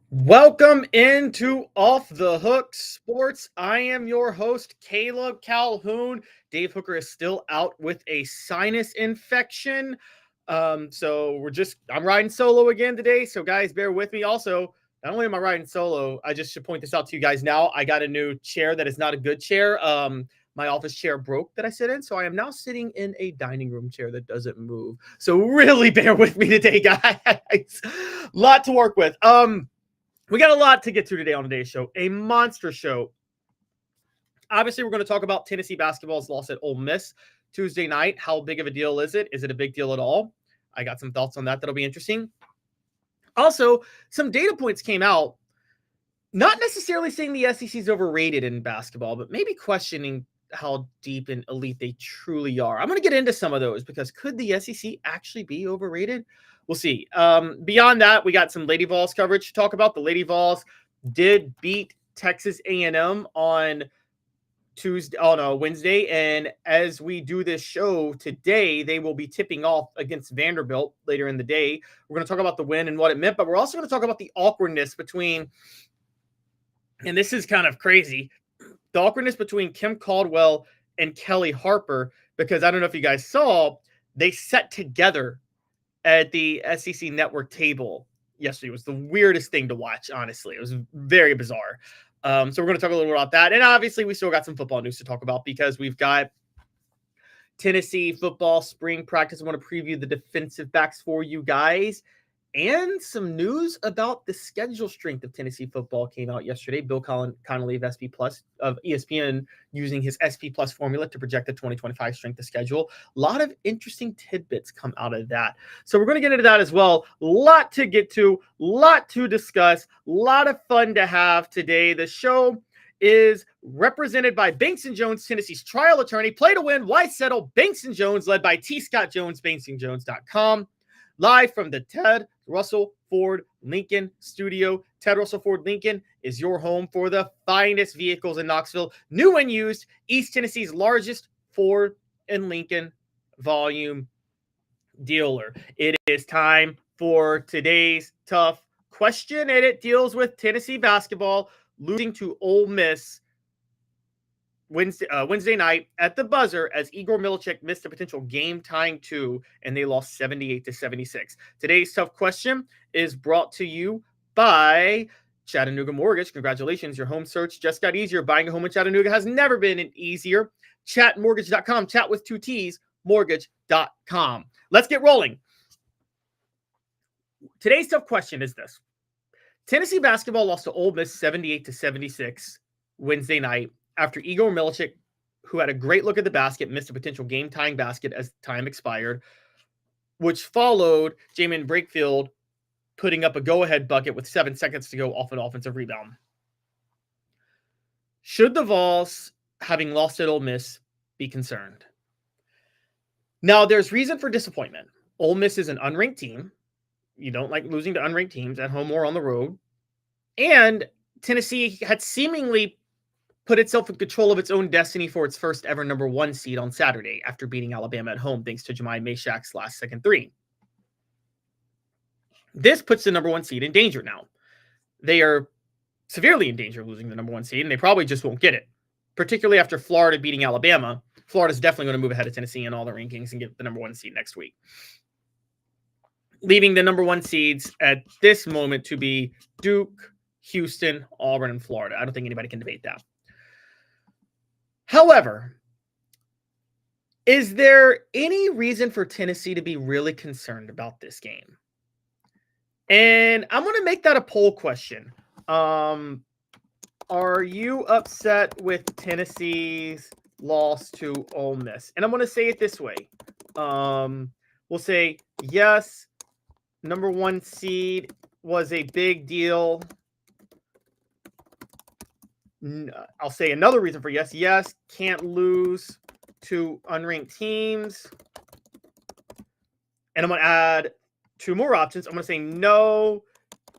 Welcome into Off the Hook Sports. I am your host, Caleb Calhoun. Dave Hooker is still out with a sinus infection. I'm riding solo again today. So guys, bear with me. Also, not only am I riding solo, I just should point this out to you guys now. I got a new chair that is not a good chair. My office chair broke that I sit in. So I am now sitting in a dining room chair that doesn't move. So really bear with me today, guys. Lot to work with. We got a lot to get to today on today's show. A monster show. Obviously, we're going to talk about Tennessee basketball's loss at Ole Miss Tuesday night. How big of a deal is it? Is it a big deal at all? I got some thoughts on that. That'll be interesting. Also, some data points came out, not necessarily saying the SEC is overrated in basketball, but maybe questioning how deep and elite they truly are. I'm going to get into some of those because could the SEC actually be overrated? We'll see. Beyond that, we got some Lady Vols coverage to talk about. The Lady Vols did beat Texas A&M on Wednesday, and as we do this show today, they will be tipping off against Vanderbilt later in the day. We're going to talk about the win and what it meant, but we're also going to talk about the awkwardness between, and this is kind of crazy, the awkwardness between Kim Caldwell and Kellie Harper, because I don't know if you guys saw, they sat together at the SEC network table yesterday. It was the weirdest thing to watch, honestly. It was very bizarre. So we're going to talk a little bit about that. And obviously, we still got some football news to talk about because we've got Tennessee football spring practice. I want to preview the defensive backs for you guys. And some news about the schedule strength of Tennessee football came out yesterday. Bill Connolly of SP Plus of ESPN using his SP Plus formula to project the 2025 strength of schedule. A lot of interesting tidbits come out of that. So we're going to get into that as well. A lot to get to, a lot to discuss, a lot of fun to have today. The show is represented by Banks & Jones, Tennessee's trial attorney. Play to win, why settle? Banks & Jones, led by T. Scott Jones, banksandjones.com. Live from the Ted Russell Ford Lincoln studio. Ted Russell Ford Lincoln is your home for the finest vehicles in Knoxville. New and used, East Tennessee's largest Ford and Lincoln volume dealer. It is time for today's tough question, and it deals with Tennessee basketball losing to Ole Miss Wednesday night at the buzzer as Igor Milicic missed a potential game-tying two, and they lost 78-76. Today's tough question is brought to you by Chattanooga Mortgage. Congratulations, your home search just got easier. Buying a home in Chattanooga has never been easier. Chatmortgage.com, chat with 2 T's, mortgage.com. Let's get rolling. Today's tough question is this. Tennessee basketball lost to Ole Miss 78-76 Wednesday night after Igor Milicic, who had a great look at the basket, missed a potential game-tying basket as time expired, which followed Jamin Brakefield putting up a go-ahead bucket with 7 seconds to go off an offensive rebound. Should the Vols, having lost at Ole Miss, be concerned? Now, there's reason for disappointment. Ole Miss is an unranked team. You don't like losing to unranked teams at home or on the road. And Tennessee had seemingly put itself in control of its own destiny for its first ever number 1 seed on Saturday after beating Alabama at home thanks to Jemai Mashak's last second three. This puts the number 1 seed in danger now. They are severely in danger of losing the number 1 seed, and they probably just won't get it, particularly after Florida beating Alabama. Florida's definitely going to move ahead of Tennessee in all the rankings and get the number 1 seed next week, leaving the number 1 seeds at this moment to be Duke, Houston, Auburn, and Florida. I don't think anybody can debate that. However, is there any reason for Tennessee to be really concerned about this game? And I'm going to make that a poll question. Are you upset with Tennessee's loss to Ole Miss? And I'm going to say it this way. We'll say, yes, number 1 seed was a big deal. I'll say another reason for yes. Yes, can't lose to unranked teams. And I'm going to add 2 more options. I'm going to say no,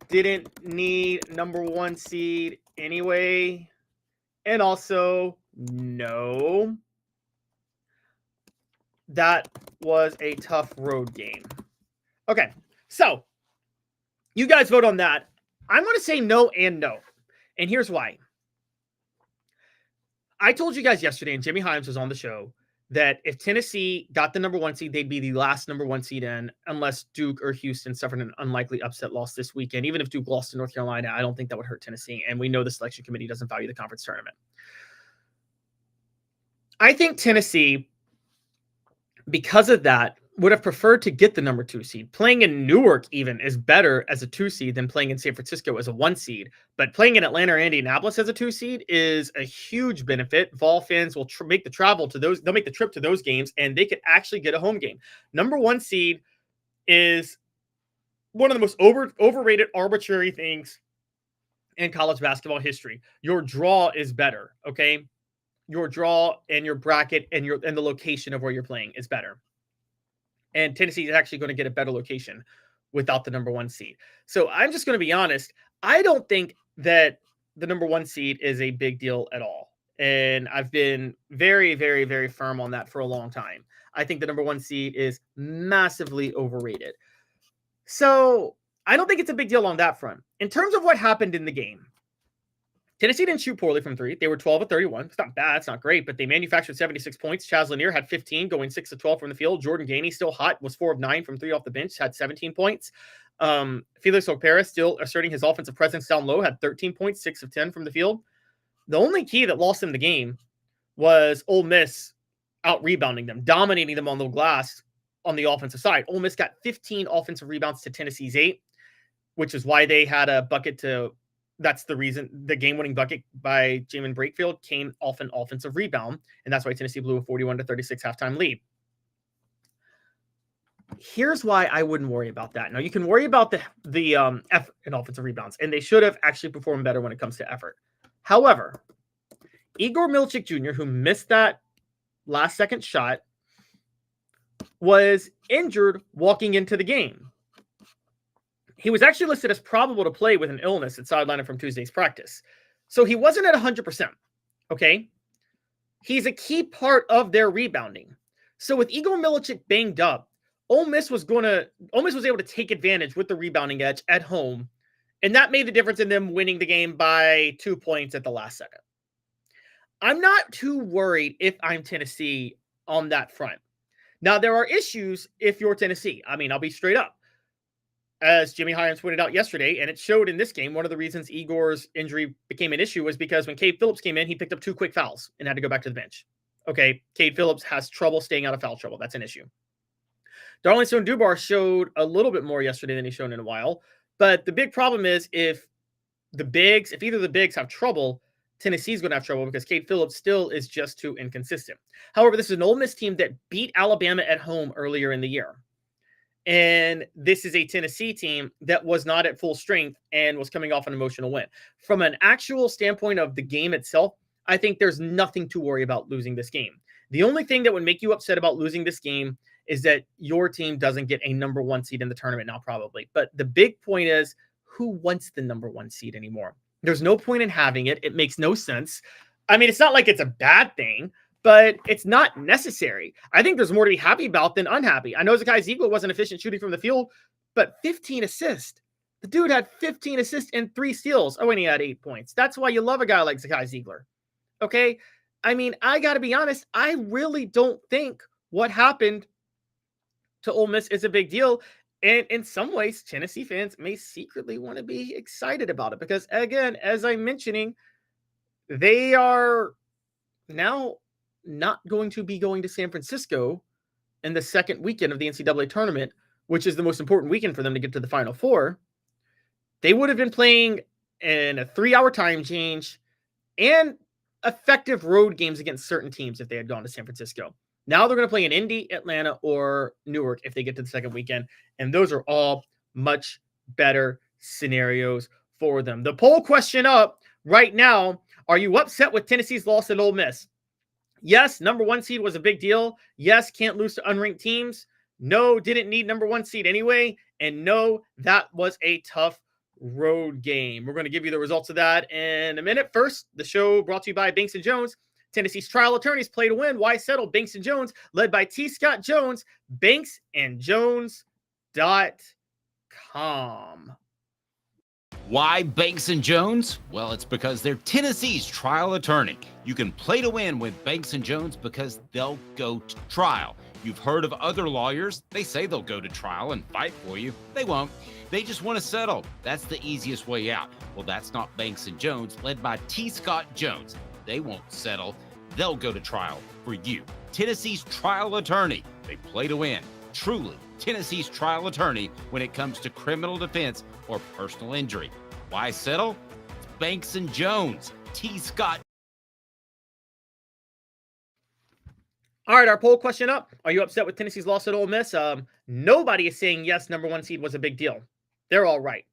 didn't need number 1 seed anyway. And also no, that was a tough road game. Okay, so you guys vote on that. I'm going to say no and no. And here's why. I told you guys yesterday, and Jimmy Hyams was on the show, that if Tennessee got the number 1 seed, they'd be the last number 1 seed in, unless Duke or Houston suffered an unlikely upset loss this weekend. Even if Duke lost to North Carolina, I don't think that would hurt Tennessee. And we know the selection committee doesn't value the conference tournament. I think Tennessee, because of that, would have preferred to get the number 2 seed. Playing in Newark even is better as a 2 seed than playing in San Francisco as a 1 seed. But playing in Atlanta or Indianapolis as a 2 seed is a huge benefit. Vol fans will make the travel to those. They'll make the trip to those games, and they could actually get a home game. Number 1 seed is one of the most overrated arbitrary things in college basketball history. Your draw is better, okay? Your draw and your bracket and the location of where you're playing is better. And Tennessee is actually going to get a better location without the number 1 seed. So I'm just going to be honest. I don't think that the number 1 seed is a big deal at all. And I've been very, very, very firm on that for a long time. I think the number 1 seed is massively overrated. So I don't think it's a big deal on that front. In terms of what happened in the game, Tennessee didn't shoot poorly from 3. They were 12 of 31. It's not bad. It's not great, but they manufactured 76 points. Chaz Lanier had 15, going 6 of 12 from the field. Jordan Gainey, still hot, was 4 of 9 from 3 off the bench, had 17 points. Felix Okpara, still asserting his offensive presence down low, had 13 points, 6 of 10 from the field. The only key that lost them the game was Ole Miss out-rebounding them, dominating them on the glass on the offensive side. Ole Miss got 15 offensive rebounds to Tennessee's 8, which is why they had a bucket to... That's the reason the game-winning bucket by Jamin Brakefield came off an offensive rebound, and that's why Tennessee blew a 41-36 halftime lead. Here's why I wouldn't worry about that. Now, you can worry about the effort in offensive rebounds, and they should have actually performed better when it comes to effort. However, Igor Milicic Jr., who missed that last-second shot, was injured walking into the game. He was actually listed as probable to play with an illness that sidelined him from Tuesday's practice. So he wasn't at 100%, okay? He's a key part of their rebounding. So with Igor Milicic banged up, Ole Miss was able to take advantage with the rebounding edge at home, and that made the difference in them winning the game by 2 points at the last second. I'm not too worried if I'm Tennessee on that front. Now, there are issues if you're Tennessee. I mean, I'll be straight up. As Jimmy Hyams pointed out yesterday, and it showed in this game, one of the reasons Igor's injury became an issue was because when Cade Phillips came in, he picked up 2 quick fouls and had to go back to the bench. Okay, Cade Phillips has trouble staying out of foul trouble. That's an issue. Darlington Dubar showed a little bit more yesterday than he's shown in a while, but the big problem is if either of the bigs have trouble, Tennessee's going to have trouble because Cade Phillips still is just too inconsistent. However, this is an Ole Miss team that beat Alabama at home earlier in the year. And this is a Tennessee team that was not at full strength and was coming off an emotional win. From an actual standpoint of the game itself, I think there's nothing to worry about losing this game. The only thing that would make you upset about losing this game is that your team doesn't get a number 1 seed in the tournament now, probably. But the big point is, who wants the number 1 seed anymore? There's no point in having it. It makes no sense. I mean, it's not like it's a bad thing, but it's not necessary. I think there's more to be happy about than unhappy. I know Zakai Ziegler wasn't efficient shooting from the field, but 15 assists. The dude had 15 assists and 3 steals. Oh, and he had 8 points. That's why you love a guy like Zakai Ziegler. Okay? I mean, I got to be honest. I really don't think what happened to Ole Miss is a big deal. And in some ways, Tennessee fans may secretly want to be excited about it because, again, as I'm mentioning, they are now not going to be going to San Francisco in the second weekend of the NCAA tournament, which is the most important weekend for them to get to the Final Four. They would have been playing in a 3-hour time change and effective road games against certain teams if they had gone to San Francisco. Now they're going to play in Indy, Atlanta, or Newark if they get to the second weekend, and those are all much better scenarios for them. The poll question up right now, are you upset with Tennessee's loss at Ole Miss? Yes, number 1 seed was a big deal. Yes, can't lose to unranked teams. No, didn't need number 1 seed anyway. And no, that was a tough road game. We're going to give you the results of that in a minute. First, the show brought to you by Banks & Jones. Tennessee's trial attorneys play to win. Why settle? Banks & Jones, led by T. Scott Jones. BanksandJones.com. Why Banks & Jones? Well, it's because they're Tennessee's trial attorney. You can play to win with Banks & Jones because they'll go to trial. You've heard of other lawyers. They say they'll go to trial and fight for you. They won't. They just want to settle. That's the easiest way out. Well, that's not Banks & Jones, led by T. Scott Jones. They won't settle. They'll go to trial for you. Tennessee's trial attorney. They play to win. Truly, Tennessee's trial attorney when it comes to criminal defense or personal injury. Why settle? It's Banks & Jones. T. Scott. All right, our poll question up. Are you upset with Tennessee's loss at Ole Miss? Nobody is saying yes, number one seed was a big deal. They're all right.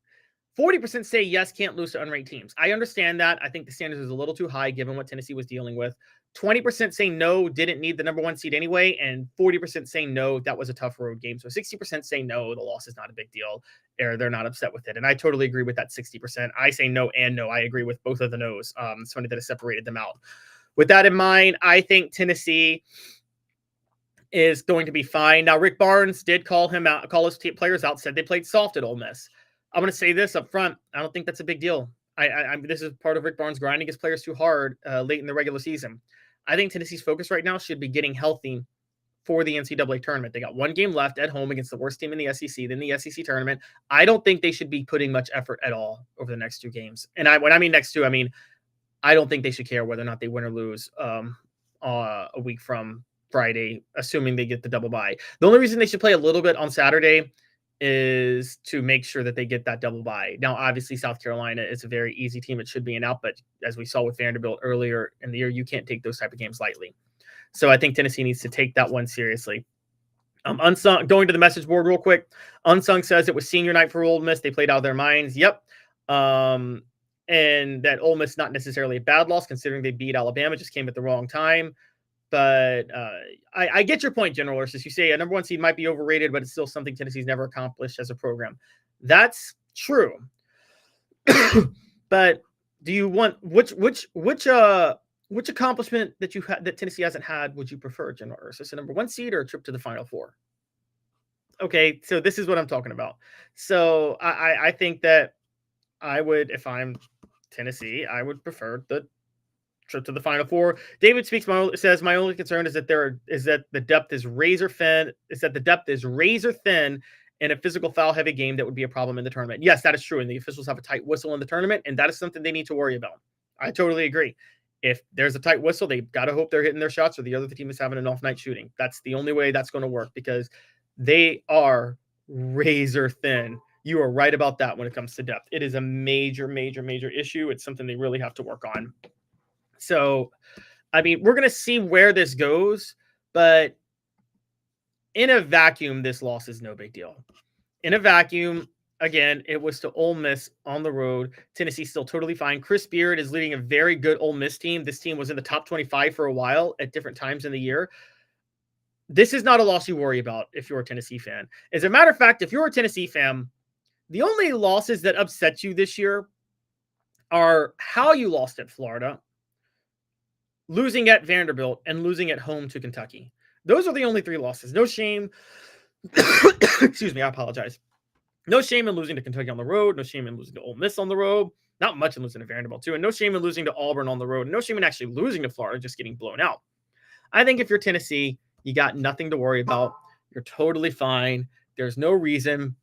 40% say yes, can't lose to unranked teams. I understand that. I think the standards is a little too high given what Tennessee was dealing with. 20% say no, didn't need the number one seed anyway, and 40% say no, that was a tough road game. So 60% say no, the loss is not a big deal, or they're not upset with it. And I totally agree with that 60%. I say no and no. I agree with both of the no's. It's funny that it separated them out. With that in mind, I think Tennessee is going to be fine. Now, Rick Barnes did call his players out, said they played soft at Ole Miss. I'm going to say this up front. I don't think that's a big deal. This is part of Rick Barnes grinding his players too hard late in the regular season. I think Tennessee's focus right now should be getting healthy for the NCAA tournament. They got one game left at home against the worst team in the SEC, then the SEC tournament. I don't think they should be putting much effort at all over the next two games. And when I mean next two, I mean, I don't think they should care whether or not they win or lose a week from Friday, assuming they get the double bye. The only reason they should play a little bit on Saturday is to make sure that they get that double bye. Now, obviously, South Carolina is a very easy team. It should be an out, but as we saw with Vanderbilt earlier in the year, you can't take those type of games lightly. So I think Tennessee needs to take that one seriously. Unsung, going to the message board real quick. Unsung says it was senior night for Ole Miss. They played out of their minds. Yep. And that Ole Miss not necessarily a bad loss considering they beat Alabama, just came at the wrong time. But I get your point, General Ursus. You say a number one seed might be overrated, but it's still something Tennessee's never accomplished as a program. That's true. But do you want which accomplishment that Tennessee hasn't had would you prefer, General Ursus? A number one seed or a trip to the Final Four? Okay, so this is what I'm talking about. So I think that I would, if I'm Tennessee, I would prefer the trip to the Final Four. David Speaks says my only concern is that the depth is razor thin. In a physical foul heavy game that would be a problem in the tournament. Yes, that is true. And the officials have a tight whistle in the tournament, and that is something they need to worry about. I totally agree. If there's a tight whistle, they've got to hope they're hitting their shots or the other team is having an off night shooting. That's the only way that's going to work because they are razor thin. You are right about that when it comes to depth. It is a major, major, major issue. It's something they really have to work on. So, I mean, we're going to see where this goes, but in a vacuum, this loss is no big deal. In a vacuum, again, it was to Ole Miss on the road. Tennessee's still totally fine. Chris Beard is leading a very good Ole Miss team. This team was in the top 25 for a while at different times in the year. This is not a loss you worry about if you're a Tennessee fan. As a matter of fact, if you're a Tennessee fan, the only losses that upset you this year are how you lost at Florida, losing at Vanderbilt, and losing at home to Kentucky. Those are the only three losses. No shame. Excuse me, I apologize. No shame in losing to Kentucky on the road. No shame in losing to Ole Miss on the road. Not much in losing to Vanderbilt, too. And no shame in losing to Auburn on the road. No shame in actually losing to Florida, just getting blown out. I think if you're Tennessee, you got nothing to worry about. You're totally fine. There's no reason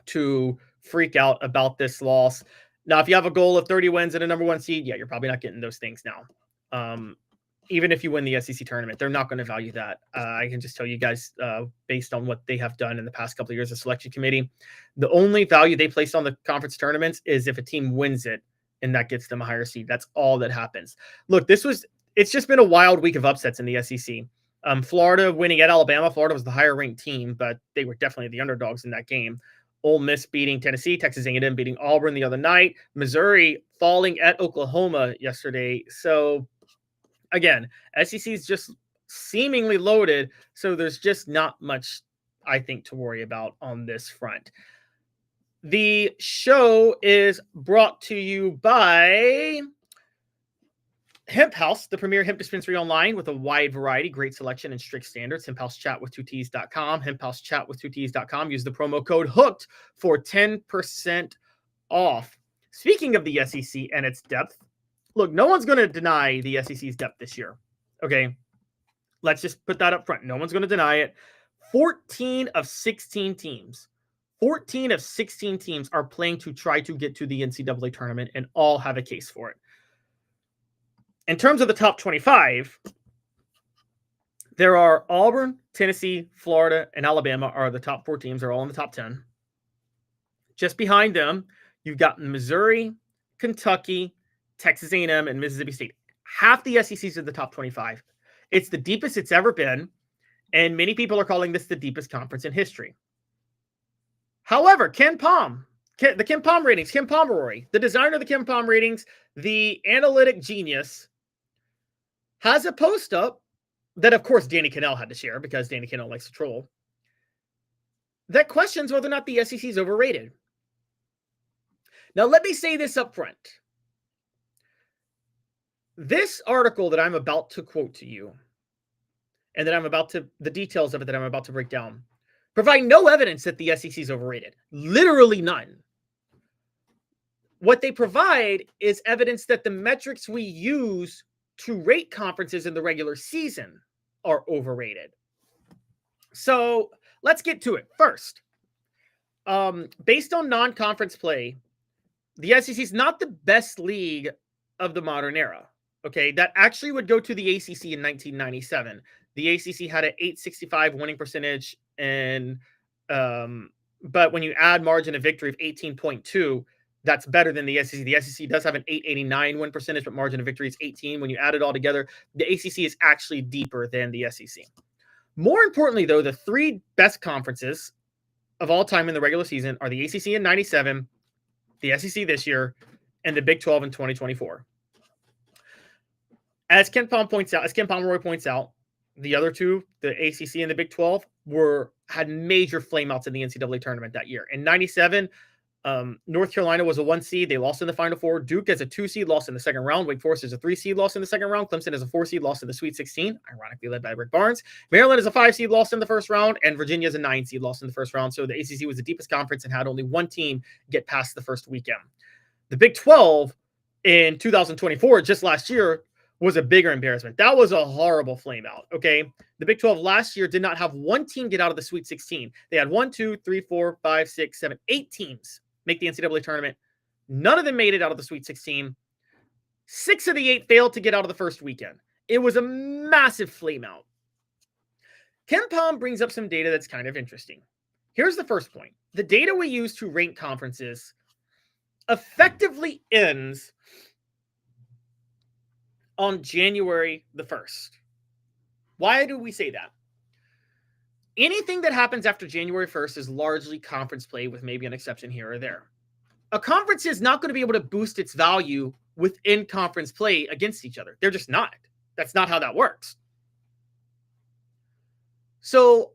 to freak out about this loss. Now, if you have a goal of 30 wins and a number one seed, yeah, you're probably not getting those things now. Even if you win the SEC tournament, they're not going to value that. I can just tell you guys, based on what they have done in the past couple of years as selection committee, the only value they place on the conference tournaments is if a team wins it and that gets them a higher seed. That's all that happens. Look, it's just been a wild week of upsets in the SEC. Florida winning at Alabama. Florida was the higher ranked team, but they were definitely the underdogs in that game. Ole Miss beating Tennessee, Texas A&M beating Auburn the other night, Missouri falling at Oklahoma yesterday. So again, SEC is just seemingly loaded, so there's just not much, I think, to worry about on this front. The show is brought to you by Hemp House, the premier hemp dispensary online with a wide variety, great selection, and strict standards. HempHouseChatWith2Ts.com. HempHouseChatWith2Ts.com. Use the promo code HOOKED for 10% off. Speaking of the SEC and its depth, look, no one's going to deny the SEC's depth this year. Okay. Let's just put that up front. No one's going to deny it. 14 of 16 teams are playing to try to get to the NCAA tournament, and all have a case for it. In terms of the top 25, there are Auburn, Tennessee, Florida, and Alabama are the top 4 teams. They're all in the top 10. Just behind them, you've got Missouri, Kentucky, Texas A&M, and Mississippi State. Half the SEC's in the top 25. It's the deepest it's ever been, and many people are calling this the deepest conference in history. However, Ken Pom, the Ken Pom ratings, Ken Pomeroy, the designer of the Ken Pom ratings, the analytic genius, has a post up that, of course, Danny Cannell had to share because Danny Cannell likes to troll, that questions whether or not the SEC is overrated. Now, let me say this up front. This article that I'm about to quote to you, and that the details of it that I'm about to break down, provide no evidence that the SEC is overrated. Literally none. What they provide is evidence that the metrics we use to rate conferences in the regular season are overrated. So let's get to it. First, based on non-conference play, the SEC is not the best league of the modern era. Okay, that actually would go to the ACC in 1997. The ACC had an 865 winning percentage, and but when you add margin of victory of 18.2, that's better than the SEC. The SEC does have an 889 win percentage, but margin of victory is 18. When you add it all together, the ACC is actually deeper than the SEC. More importantly, though, the 3 best conferences of all time in the regular season are the ACC in 97, the SEC this year, and the Big 12 in 2024. As Ken Pomeroy points out, the other 2, the ACC and the Big 12, had major flameouts in the NCAA tournament that year. In 97, North Carolina was a 1 seed. They lost in the Final Four. Duke as a 2 seed, lost in the second round. Wake Forest is a 3 seed, lost in the second round. Clemson as a 4 seed, lost in the Sweet 16, ironically led by Rick Barnes. Maryland is a 5 seed, lost in the first round. And Virginia is a 9 seed, lost in the first round. So the ACC was the deepest conference and had only 1 team get past the first weekend. The Big 12 in 2024, just last year, was a bigger embarrassment. That was a horrible flame out. Okay. The Big 12 last year did not have 1 team get out of the Sweet 16. They had 1, 2, 3, 4, 5, 6, 7, 8 teams make the NCAA tournament. None of them made it out of the Sweet 16. 6 of the 8 failed to get out of the first weekend. It was a massive flame out. Ken Pom brings up some data that's kind of interesting. Here's the first point. The data we use to rank conferences effectively ends on January the 1st. Why do we say that? Anything that happens after January 1st is largely conference play, with maybe an exception here or there. A conference is not going to be able to boost its value within conference play against each other. They're just not. That's not how that works. So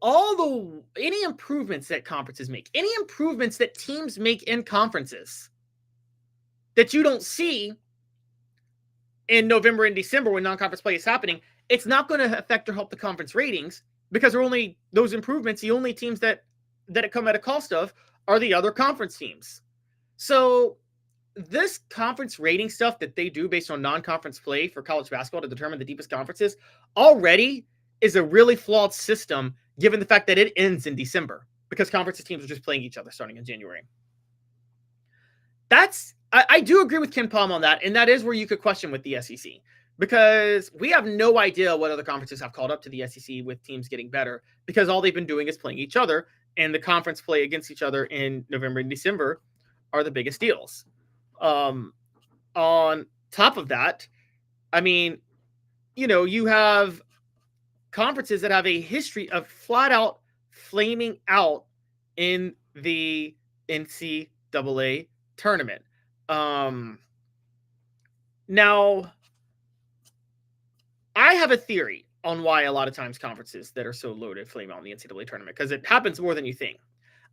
any improvements that conferences make, any improvements that teams make in conferences that you don't see in November and December when non-conference play is happening, it's not going to affect or help the conference ratings, because they're only those improvements. The only teams that it come at a cost of are the other conference teams. So this conference rating stuff that they do based on non-conference play for college basketball to determine the deepest conferences already is a really flawed system, given the fact that it ends in December, because conference teams are just playing each other starting in January. I do agree with Ken Pom on that, and that is where you could question with the SEC, because we have no idea what other conferences have called up to the SEC with teams getting better, because all they've been doing is playing each other, and the conference play against each other in November and December are the biggest deals. On top of that, I mean, you have conferences that have a history of flat out flaming out in the NCAA tournament. Now, I have a theory on why a lot of times conferences that are so loaded flame out in the NCAA tournament, because it happens more than you think.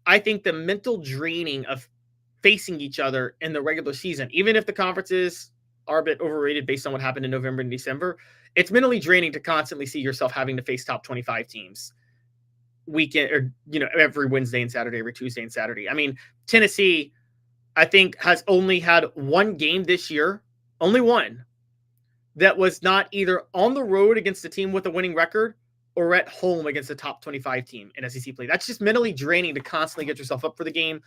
I think the mental draining of facing each other in the regular season, even if the conferences are a bit overrated based on what happened in November and December, it's mentally draining to constantly see yourself having to face top 25 teams weekend, or every Wednesday and Saturday, every Tuesday and Saturday. I mean, Tennessee, I think, has only had one game this year, only one, that was not either on the road against a team with a winning record or at home against a top 25 team in SEC play. That's just mentally draining to constantly get yourself up for the game.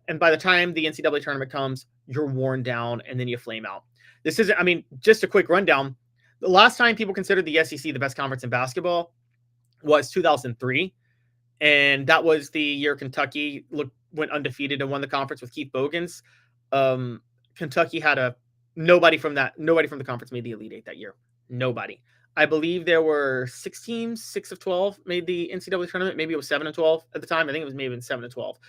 And by the time the NCAA tournament comes, you're worn down and then you flame out. This isn't, I mean, just a quick rundown. The last time people considered the SEC the best conference in basketball was 2003. And that was the year Kentucky went undefeated and won the conference with Keith Bogans. Kentucky had nobody from the conference made the Elite Eight that year. Nobody. I believe there were 6 teams, 6 of 12 made the NCAA tournament. Maybe it was 7 of 12 at the time. I think it was maybe 7 of 12.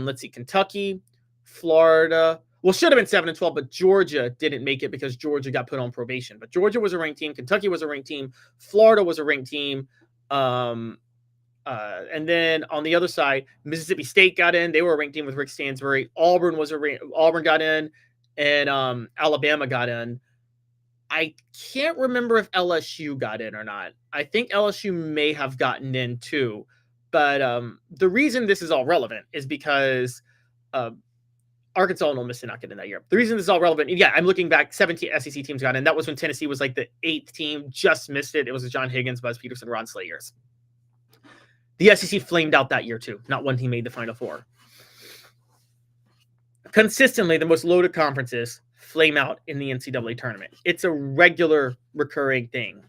Let's see, Kentucky, Florida. Well, should have been 7 and 12, but Georgia didn't make it because Georgia got put on probation. But Georgia was a ranked team. Kentucky was a ranked team. Florida was a ranked team. And then on the other side, Mississippi State got in. They were a ranked team with Rick Stansbury. Auburn got in, and Alabama got in. I can't remember if LSU got in or not. I think LSU may have gotten in too. But the reason this is all relevant is because Arkansas and Ole Miss did not get in that year. The reason this is all relevant, yeah, I'm looking back, 17 SEC teams got in. That was when Tennessee was like the 8th team, just missed it. It was John Higgins, Buzz Peterson, Ron Slayers. The SEC flamed out that year too. Not one team made the Final Four. Consistently, the most loaded conferences flame out in the NCAA tournament. It's a regular, recurring thing.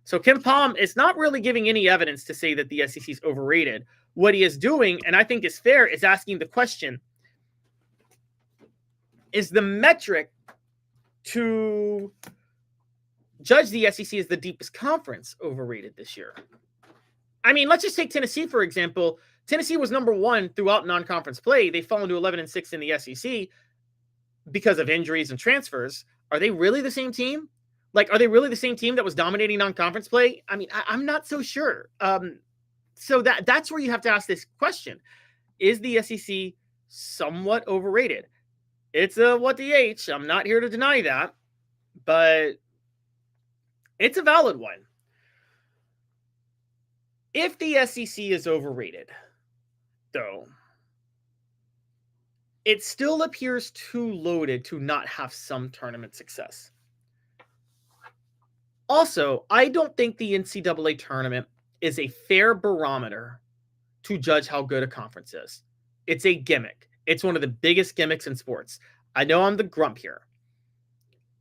So Ken Palm is not really giving any evidence to say that the SEC is overrated. What he is doing, and I think is fair, is asking the question, is the metric to judge the SEC as the deepest conference overrated this year? I mean, let's just take Tennessee, for example. Tennessee was number 1 throughout non-conference play. They fell into 11-6 in the SEC because of injuries and transfers. Are they really the same team? Like, are they really the same team that was dominating non-conference play? I mean, I'm not so sure. So that's where you have to ask this question. Is the SEC somewhat overrated? It's a what the H. I'm not here to deny that, but it's a valid one. If the SEC is overrated, though, it still appears too loaded to not have some tournament success. Also, I don't think the NCAA tournament is a fair barometer to judge how good a conference is. It's a gimmick. It's one of the biggest gimmicks in sports. I know I'm the grump here.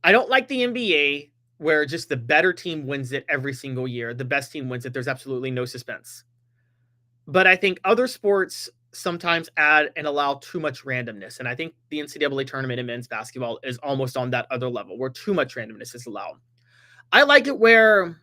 I don't like the NBA where just the better team wins it every single year. The best team wins it. There's absolutely no suspense. But I think other sports sometimes add and allow too much randomness. And I think the NCAA tournament in men's basketball is almost on that other level where too much randomness is allowed. I like it where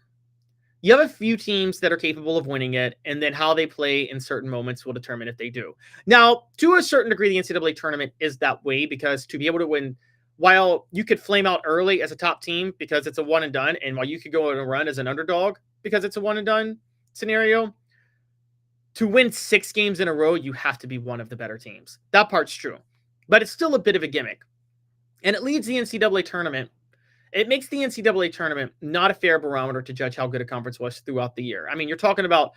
you have a few teams that are capable of winning it, and then how they play in certain moments will determine if they do. Now, to a certain degree, the NCAA tournament is that way because to be able to win, while you could flame out early as a top team because it's a one and done, and while you could go on a run as an underdog because it's a one and done scenario, to win 6 games in a row, you have to be one of the better teams. That part's true, but it's still a bit of a gimmick. And it leads the NCAA tournament. It makes the NCAA tournament not a fair barometer to judge how good a conference was throughout the year. I mean, you're talking about,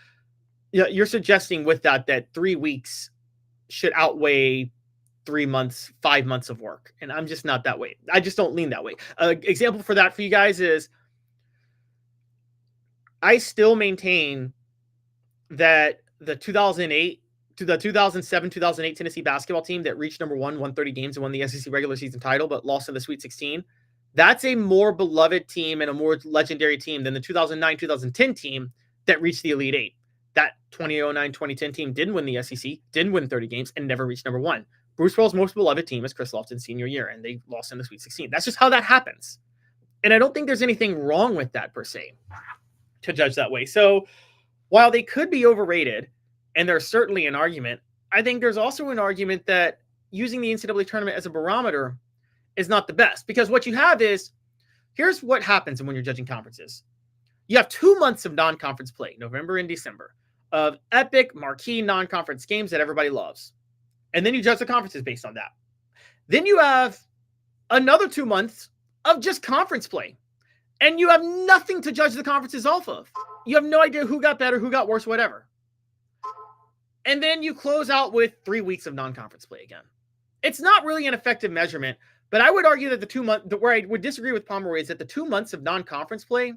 you're suggesting with that 3 weeks should outweigh 3 months, 5 months of work. And I'm just not that way. I just don't lean that way. Example for that for you guys is I still maintain that the 2008 to the 2007-2008 Tennessee basketball team that reached number 1, won 30 games and won the SEC regular season title, but lost in the Sweet 16. That's a more beloved team and a more legendary team than the 2009-2010 team that reached the Elite Eight. That 2009-2010 team didn't win the SEC, didn't win 30 games, and never reached number 1. Bruce Pearl's most beloved team is Chris Lofton's senior year, and they lost in the Sweet 16. That's just how that happens. And I don't think there's anything wrong with that per se to judge that way. So while they could be overrated, and there's certainly an argument, I think there's also an argument that using the NCAA tournament as a barometer is not the best, because what you have is, here's what happens when you're judging conferences. You have 2 months of non-conference play, November and December, of epic marquee non-conference games that everybody loves. And then you judge the conferences based on that. Then you have another 2 months of just conference play, and you have nothing to judge the conferences off of. You have no idea who got better, who got worse, whatever. And then you close out with 3 weeks of non-conference play again. it's not really an effective measurement. But I would argue that the 2 month, where I would disagree with Pomeroy is that the 2 months of non-conference play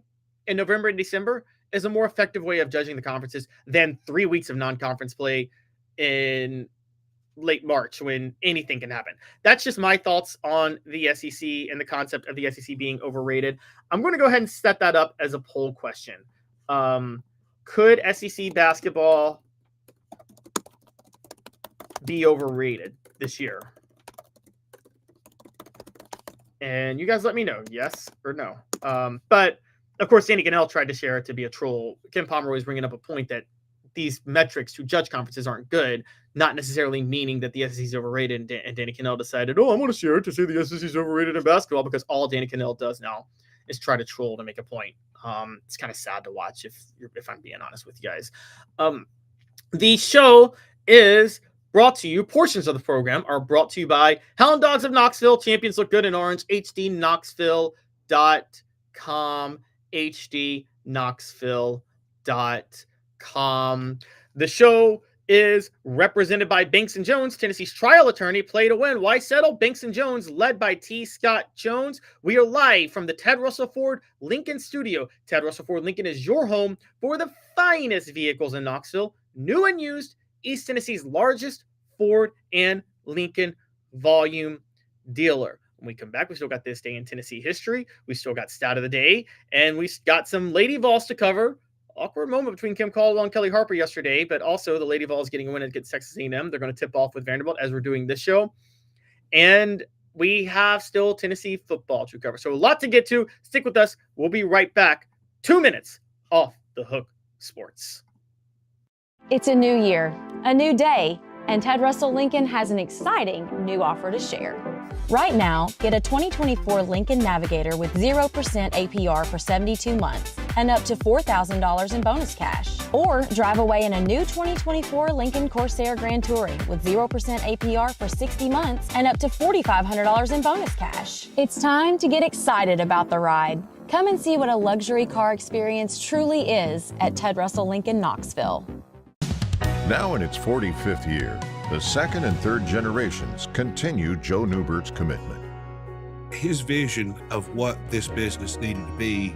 in November and December is a more effective way of judging the conferences than 3 weeks of non-conference play in late March when anything can happen. That's just my thoughts on the SEC and the concept of the SEC being overrated. I'm going to go ahead and set that up as a poll question. Could SEC basketball be overrated this year? And you guys let me know, yes or no. But of course, Danny Cannell tried to share it to be a troll. Ken Pomeroy is bringing up a point that these metrics to judge conferences aren't good, not necessarily meaning that the SEC is overrated. And Danny Cannell decided, I'm going to share it to say the SEC is overrated in basketball, because all Danny Cannell does now is try to troll to make a point. It's kind of sad to watch if I'm being honest with you guys. The show is brought to you, portions of the program are brought to you by Hound Dogs of Knoxville. Champions look good in orange. hdknoxville.com. hdknoxville.com. The show is represented by Banks & Jones, Tennessee's trial attorney. Play to win. Why settle? Banks & Jones, led by T. Scott Jones. We are live from the Ted Russell Ford Lincoln studio. Ted Russell Ford Lincoln is your home for the finest vehicles in Knoxville, new and used. East Tennessee's largest Ford and Lincoln volume dealer. When we come back, we still got this day in Tennessee history. We still got stat of the day, and we got some Lady Vols to cover. Awkward moment between Caldwell and Kellie Harper yesterday, but also the Lady Vols getting a win against Texas A&M. They're going to tip off with Vanderbilt as we're doing this show. And we have still Tennessee football to cover. So a lot to get to. Stick with us. We'll be right back. 2 minutes off the hook sports. It's a new year, a new day, and Ted Russell Lincoln has an exciting new offer to share. Right now, get a 2024 Lincoln Navigator with 0% APR for 72 months and up to $4,000 in bonus cash. Or drive away in a new 2024 Lincoln Corsair Grand Touring with 0% APR for 60 months and up to $4,500 in bonus cash. It's time to get excited about the ride. Come and see what a luxury car experience truly is at Ted Russell Lincoln Knoxville. Now in its 45th year, the second and third generations continue Joe Newbert's commitment. His vision of what this business needed to be,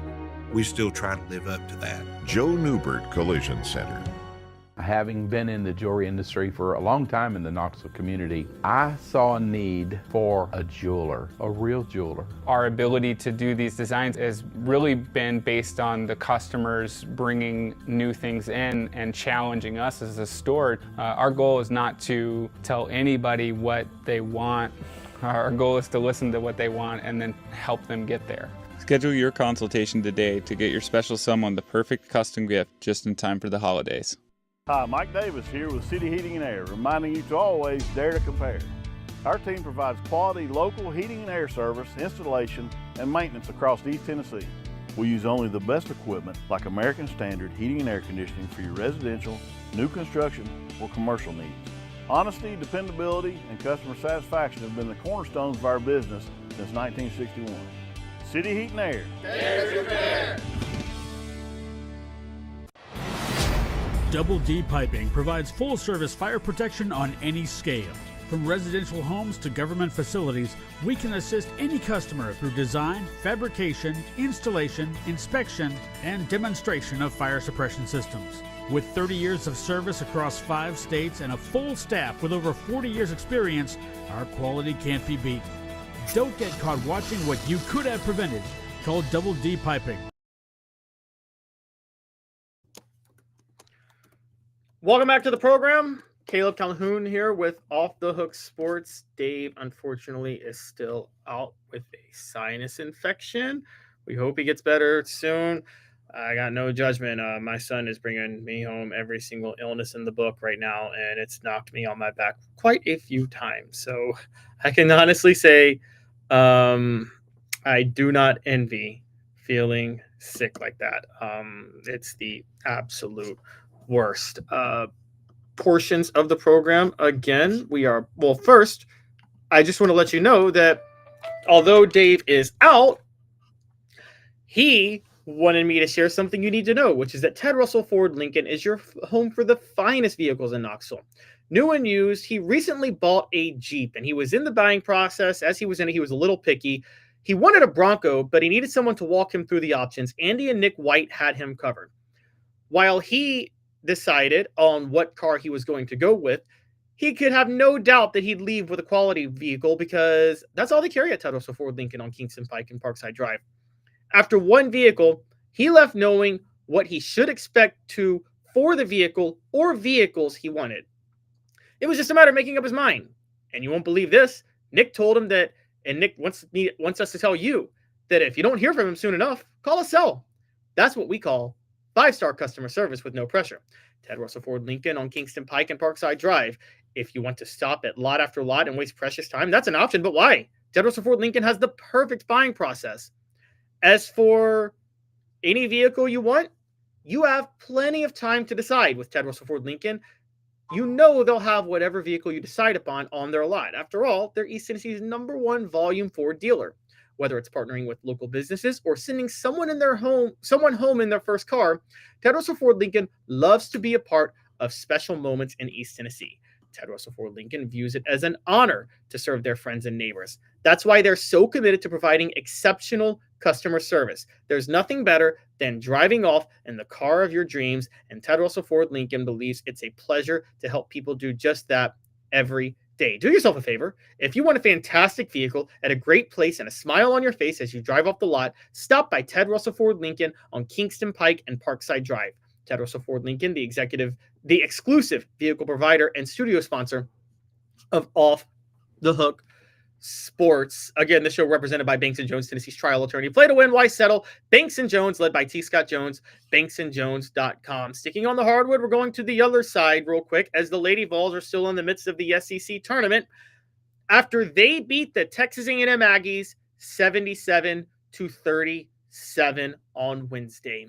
we still try to live up to that. Joe Newbert Collision Center. Having been in the jewelry industry for a long time in the Knoxville community, I saw a need for a jeweler, a real jeweler. Our ability to do these designs has really been based on the customers bringing new things in and challenging us as a store. Our goal is not to tell anybody what they want. Our goal is to listen to what they want and then help them get there. Schedule your consultation today to get your special someone the perfect custom gift just in time for the holidays. Hi, Mike Davis here with City Heating and Air, reminding you to always dare to compare. Our team provides quality local heating and air service, installation, and maintenance across East Tennessee. We use only the best equipment like American Standard heating and air conditioning for your residential, new construction, or commercial needs. Honesty, dependability, and customer satisfaction have been the cornerstones of our business since 1961. City Heat and Air. Dare to compare. Double D Piping provides full-service fire protection on any scale. From residential homes to government facilities, we can assist any customer through design, fabrication, installation, inspection, and demonstration of fire suppression systems. With 30 years of service across 5 states and a full staff with over 40 years experience, our quality can't be beaten. Don't get caught watching what you could have prevented. Call Double D Piping. Welcome back to the program. Caleb Calhoun here with Off the Hook Sports. Dave, unfortunately, is still out with a sinus infection. We hope he gets better soon. I got no judgment. My son is bringing me home every single illness in the book right now, and it's knocked me on my back quite a few times. So I can honestly say I do not envy feeling sick like that. It's the absolute worst. Portions of the program. Again, first, I just want to let you know that although Dave is out, he wanted me to share something you need to know, which is that Ted Russell Ford Lincoln is your home for the finest vehicles in Knoxville. New and used, he recently bought a Jeep, and he was in the buying process. As he was in it, he was a little picky. He wanted a Bronco, but he needed someone to walk him through the options. Andy and Nick White had him covered. While he decided on what car he was going to go with, he could have no doubt that he'd leave with a quality vehicle because that's all they carry at Ted Russell Ford Lincoln on Kingston Pike and Parkside Drive. After one vehicle, he left knowing what he should expect for the vehicle or vehicles he wanted. It was just a matter of making up his mind. And you won't believe this, Nick told him that, and Nick wants us to tell you that if you don't hear from him soon enough, call a cell. That's what we call 5-star customer service with no pressure. Ted Russell Ford Lincoln on Kingston Pike and Parkside Drive. If you want to stop at lot after lot and waste precious time, that's an option, but why? Ted Russell Ford Lincoln has the perfect buying process. As for any vehicle you want, you have plenty of time to decide with Ted Russell Ford Lincoln. You know they'll have whatever vehicle you decide upon on their lot. After all, they're East Tennessee's #1 volume Ford dealer. Whether it's partnering with local businesses or sending someone home in their first car, Ted Russell Ford Lincoln loves to be a part of special moments in East Tennessee. Ted Russell Ford Lincoln views it as an honor to serve their friends and neighbors. That's why they're so committed to providing exceptional customer service. There's nothing better than driving off in the car of your dreams, and Ted Russell Ford Lincoln believes it's a pleasure to help people do just that every day. Do yourself a favor. If you want a fantastic vehicle at a great place and a smile on your face as you drive off the lot, stop by Ted Russell Ford Lincoln on Kingston Pike and Parkside Drive. Ted Russell Ford Lincoln, the exclusive vehicle provider and studio sponsor of Off the Hook Sports. Again, this show represented by Banks & Jones, Tennessee's trial attorney. Play to win, why settle? Banks & Jones, led by T. Scott Jones, banksandjones.com. Sticking on the hardwood, we're going to the other side real quick as the Lady Vols are still in the midst of the SEC tournament after they beat the Texas A&M Aggies 77-37 on Wednesday.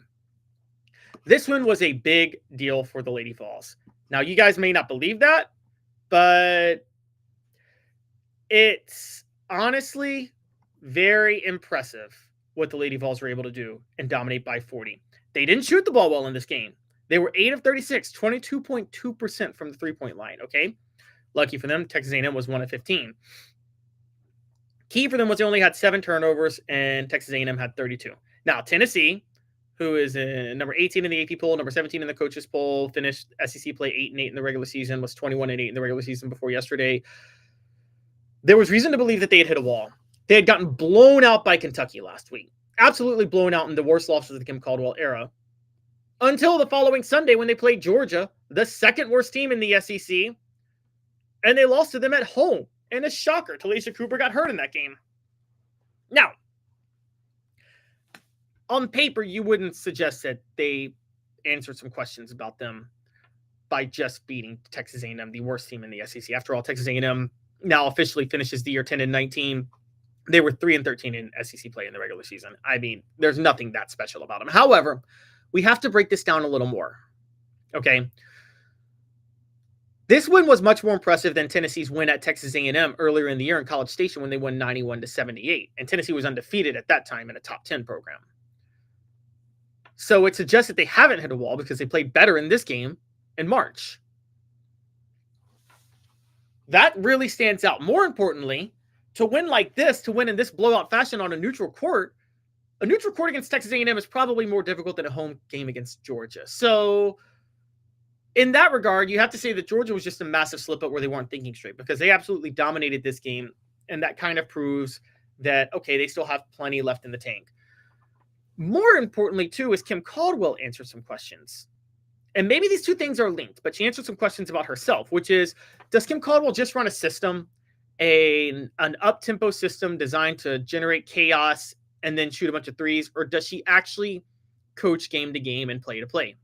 This one was a big deal for the Lady Vols. Now, you guys may not believe that, but it's honestly very impressive what the Lady Vols were able to do and dominate by 40. They didn't shoot the ball well in this game. They were 8 of 36, 22.2% from the three-point line, okay? Lucky for them, Texas A&M was 1 of 15. Key for them was they only had 7 turnovers, and Texas A&M had 32. Now, Tennessee, who is number 18 in the AP poll, number 17 in the coaches poll, finished SEC play 8-8 in the regular season, was 21-8 in the regular season before yesterday. There was reason to believe that they had hit a wall. They had gotten blown out by Kentucky last week. Absolutely blown out in the worst losses of the Kim Caldwell era. Until the following Sunday when they played Georgia, the second worst team in the SEC, and they lost to them at home. And a shocker, Talisha Cooper got hurt in that game. Now, on paper, you wouldn't suggest that they answered some questions about them by just beating Texas A&M, the worst team in the SEC. After all, Texas A&M now officially finishes the year 10-19. They were 3-13 in SEC play in the regular season. I mean, there's nothing that special about them. However, we have to break this down a little more. Okay. This win was much more impressive than Tennessee's win at Texas A&M earlier in the year in College Station when they won 91-78. And Tennessee was undefeated at that time in a top 10 program. So it suggests that they haven't hit a wall because they played better in this game in March. That really stands out. More importantly, to win like this, to win in this blowout fashion on a neutral court against Texas A&M is probably more difficult than a home game against Georgia. So in that regard, you have to say that Georgia was just a massive slip-up where they weren't thinking straight because they absolutely dominated this game, and that kind of proves that, okay, they still have plenty left in the tank. More importantly, too, is Kim Caldwell answered some questions. And maybe these two things are linked, but she answered some questions about herself, which is, does Kim Caldwell just run a system, an up-tempo system designed to generate chaos and then shoot a bunch of threes, or does she actually coach game to game and play to play?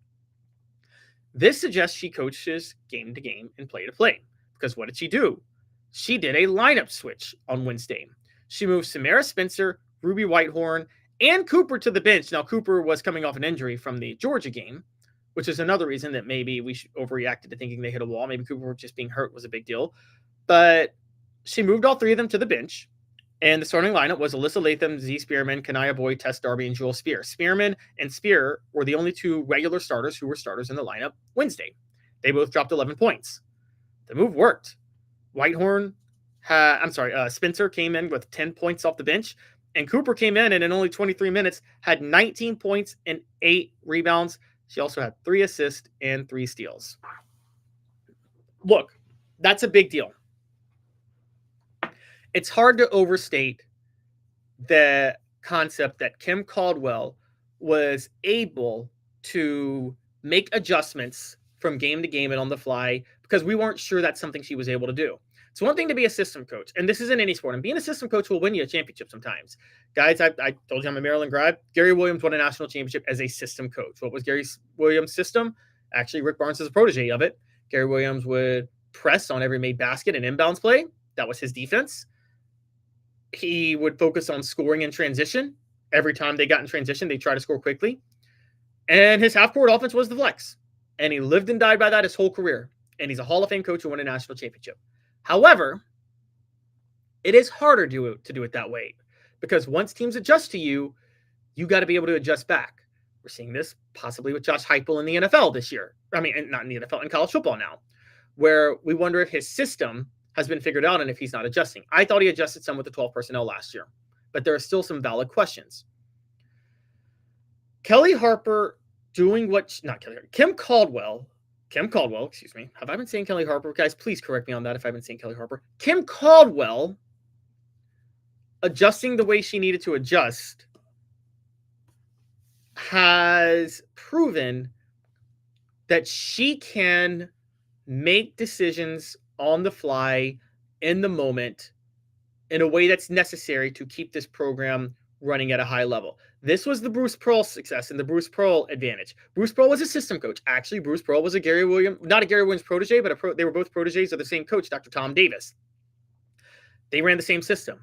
This suggests she coaches game to game and play to play. Because what did she do? She did a lineup switch on Wednesday. She moved Samara Spencer, Ruby Whitehorn, and Cooper to the bench. Now, Cooper was coming off an injury from the Georgia game, which is another reason that maybe we overreacted to thinking they hit a wall. Maybe Cooper just being hurt was a big deal. But she moved all three of them to the bench. And the starting lineup was Alyssa Latham, Z. Spearman, Kanaya Boyd, Tess Darby, and Jewel Spear. Spearman and Spear were the only two regular starters who were starters in the lineup Wednesday. They both dropped 11 points. The move worked. Spencer came in with 10 points off the bench, and Cooper came in and in only 23 minutes had 19 points and 8 rebounds. She also had 3 assists and 3 steals. Look, that's a big deal. It's hard to overstate the concept that Kim Caldwell was able to make adjustments from game to game and on the fly because we weren't sure that's something she was able to do. It's one thing to be a system coach, and this is in any sport, and being a system coach will win you a championship sometimes. Guys, I told you I'm a Maryland grad. Gary Williams won a national championship as a system coach. What was Gary Williams' system? Actually, Rick Barnes is a protege of it. Gary Williams would press on every made basket and inbounds play. That was his defense. He would focus on scoring in transition. Every time they got in transition, they try to score quickly. And his half-court offense was the flex. And he lived and died by that his whole career. And he's a Hall of Fame coach who won a national championship. However, it is harder to do it that way because once teams adjust to you, you got to be able to adjust back. We're seeing this possibly with Josh Heupel in the NFL this year. I mean, not in the NFL, in college football now, where we wonder if his system has been figured out and if he's not adjusting. I thought he adjusted some with the 12 personnel last year, but there are still some valid questions. Kellie Harper doing Kim Caldwell, excuse me. Have I been saying Kellie Harper? Guys, please correct me on that if I've been saying Kellie Harper. Kim Caldwell adjusting the way she needed to adjust has proven that she can make decisions on the fly in the moment in a way that's necessary to keep this program running at a high level. This was the Bruce Pearl success and the Bruce Pearl advantage. Bruce Pearl was a system coach. Actually, Bruce Pearl was not a Gary Williams protege, but they were both proteges of the same coach, Dr. Tom Davis. They ran the same system.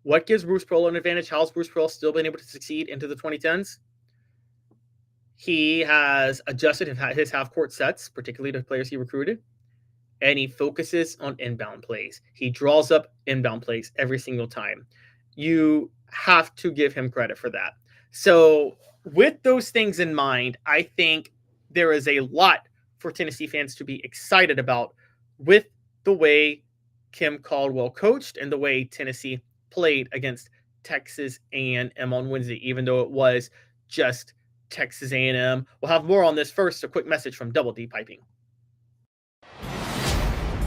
What gives Bruce Pearl an advantage? How's Bruce Pearl still been able to succeed into the 2010s? He has adjusted his half-court sets, particularly to players he recruited, and he focuses on inbound plays. He draws up inbound plays every single time. You have to give him credit for that. So with those things in mind, I think there is a lot for Tennessee fans to be excited about with the way Kim Caldwell coached and the way Tennessee played against Texas A&M on Wednesday, even though it was just Texas A&M. We'll have more on this. First, a quick message from Double D Piping.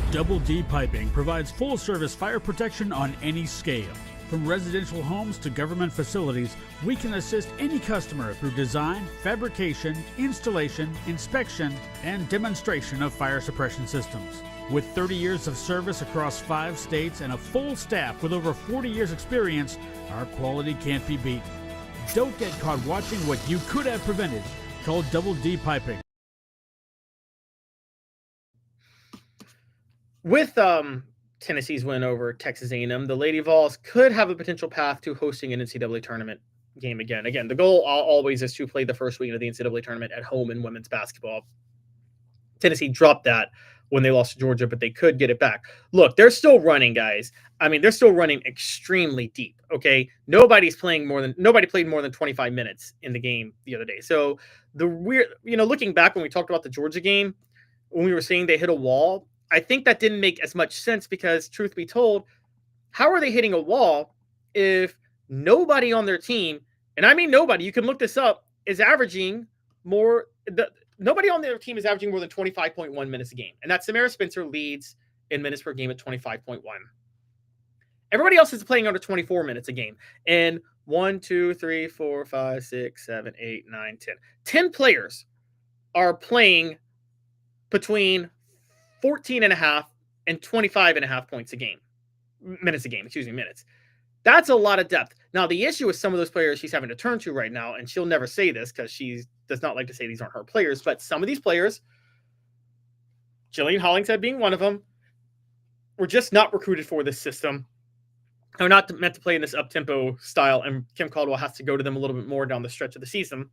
Double D Piping provides full-service fire protection on any scale. From residential homes to government facilities, we can assist any customer through design, fabrication, installation, inspection, and demonstration of fire suppression systems. With 30 years of service across 5 states and a full staff with over 40 years experience, our quality can't be beaten. Don't get caught watching what you could have prevented. Call Double D Piping. With Tennessee's win over Texas A&M, the Lady Vols could have a potential path to hosting an NCAA tournament game again. Again, the goal always is to play the first week of the NCAA tournament at home in women's basketball. Tennessee dropped that when they lost to Georgia, but they could get it back. Look, they're still running, guys. I mean, they're still running extremely deep, okay? Nobody played more than 25 minutes in the game the other day. So looking back when we talked about the Georgia game, when we were saying they hit a wall, I think that didn't make as much sense because, truth be told, how are they hitting a wall if nobody on their team, and I mean nobody, you can look this up, is averaging nobody on their team is averaging more than 25.1 minutes a game. And that Samara Spencer leads in minutes per game at 25.1. Everybody else is playing under 24 minutes a game. And 1, 2, 3, 4, 5, 6, 7, 8, 9, 10. 10 players are playing between 14.5 and 25.5 minutes. That's a lot of depth. Now, the issue with some of those players she's having to turn to right now, and she'll never say this because she does not like to say these aren't her players, but some of these players, Jillian Hollingshead being one of them, were just not recruited for this system. They're not meant to play in this up-tempo style, and Kim Caldwell has to go to them a little bit more down the stretch of the season,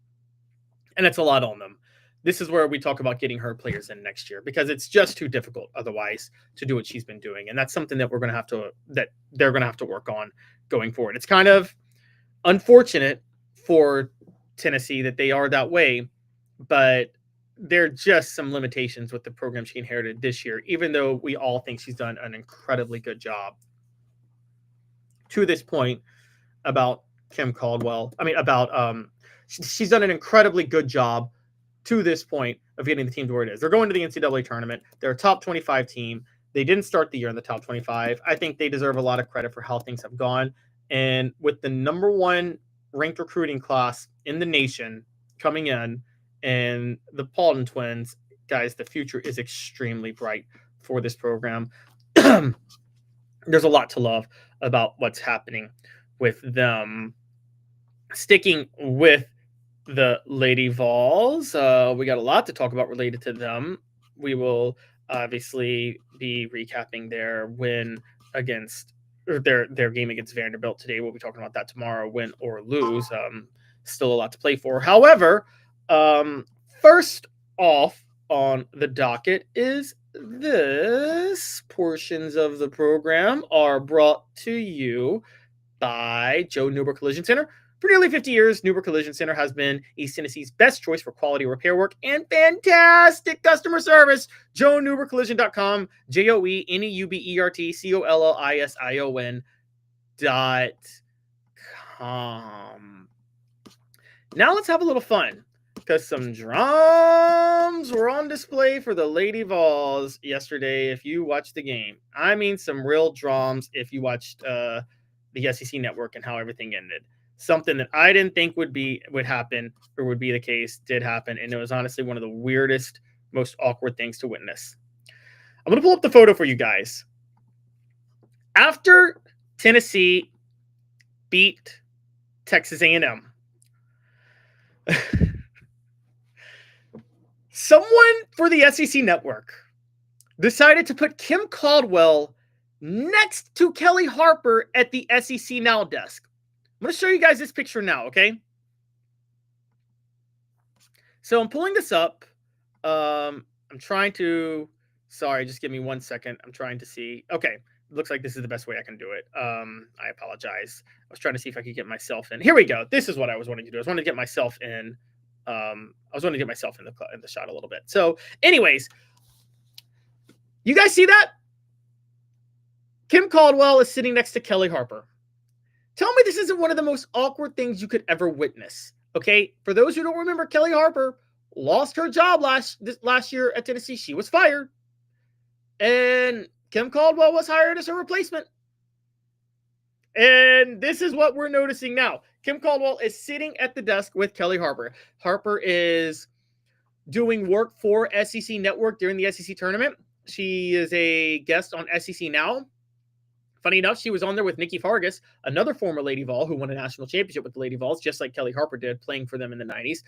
and it's a lot on them. This is where we talk about getting her players in next year because it's just too difficult otherwise to do what she's been doing. And that's something that they're going to have to work on going forward. It's kind of unfortunate for Tennessee that they are that way, but there are just some limitations with the program she inherited this year, even though we all think she's done an incredibly good job to this point about Kim Caldwell. I mean, she's done an incredibly good job to this point of getting the team to where it is. They're going to the NCAA tournament. They're a top 25 team. They didn't start the year in the top 25. I think they deserve a lot of credit for how things have gone. And with the number 1 ranked recruiting class in the nation coming in, and the Paulton twins, guys, the future is extremely bright for this program. There's a lot to love about what's happening with them. Sticking with the Lady Vols, we got a lot to talk about related to them. We will obviously be recapping their win against, or their game against Vanderbilt today. We'll be talking about that tomorrow, win or lose. Still a lot to play for. However, first off on the docket is this. Portions of the program are brought to you by Joe Neuber Collision Center. For nearly 50 years, Neuber Collision Center has been East Tennessee's best choice for quality repair work and fantastic customer service. JoeNeuberCollision.com, JoeNeuberCollision.com. Now let's have a little fun, because some drums were on display for the Lady Vols yesterday if you watched the game. I mean, some real drums if you watched the SEC Network and how everything ended. Something that I didn't think would happen or would be the case did happen, and it was honestly one of the weirdest, most awkward things to witness. I'm going to pull up the photo for you guys. After Tennessee beat Texas A&M, someone for the SEC Network decided to put Kim Caldwell next to Kellie Harper at the SEC Now desk. I'm going to show you guys this picture now, okay? So I'm pulling this up. I'm trying to... Sorry, just give me 1 second. I'm trying to see. Okay, looks like this is the best way I can do it. I apologize. I was trying to see if I could get myself in. Here we go. This is what I was wanting to do. I was wanting to get myself in. I was wanting to get myself in the shot a little bit. So, anyways, you guys see that? Kim Caldwell is sitting next to Kellie Harper. Tell me this isn't one of the most awkward things you could ever witness. Okay, for those who don't remember, Kellie Harper lost her job last year at Tennessee. She was fired, and Kim Caldwell was hired as her replacement. And this is what we're noticing now. Kim Caldwell is sitting at the desk with Kellie Harper. Harper is doing work for SEC Network during the SEC tournament. She is a guest on SEC Now. Funny enough, she was on there with Nikki Fargas, another former Lady Vol who won a national championship with the Lady Vols, just like Kellie Harper did, playing for them in the 90s.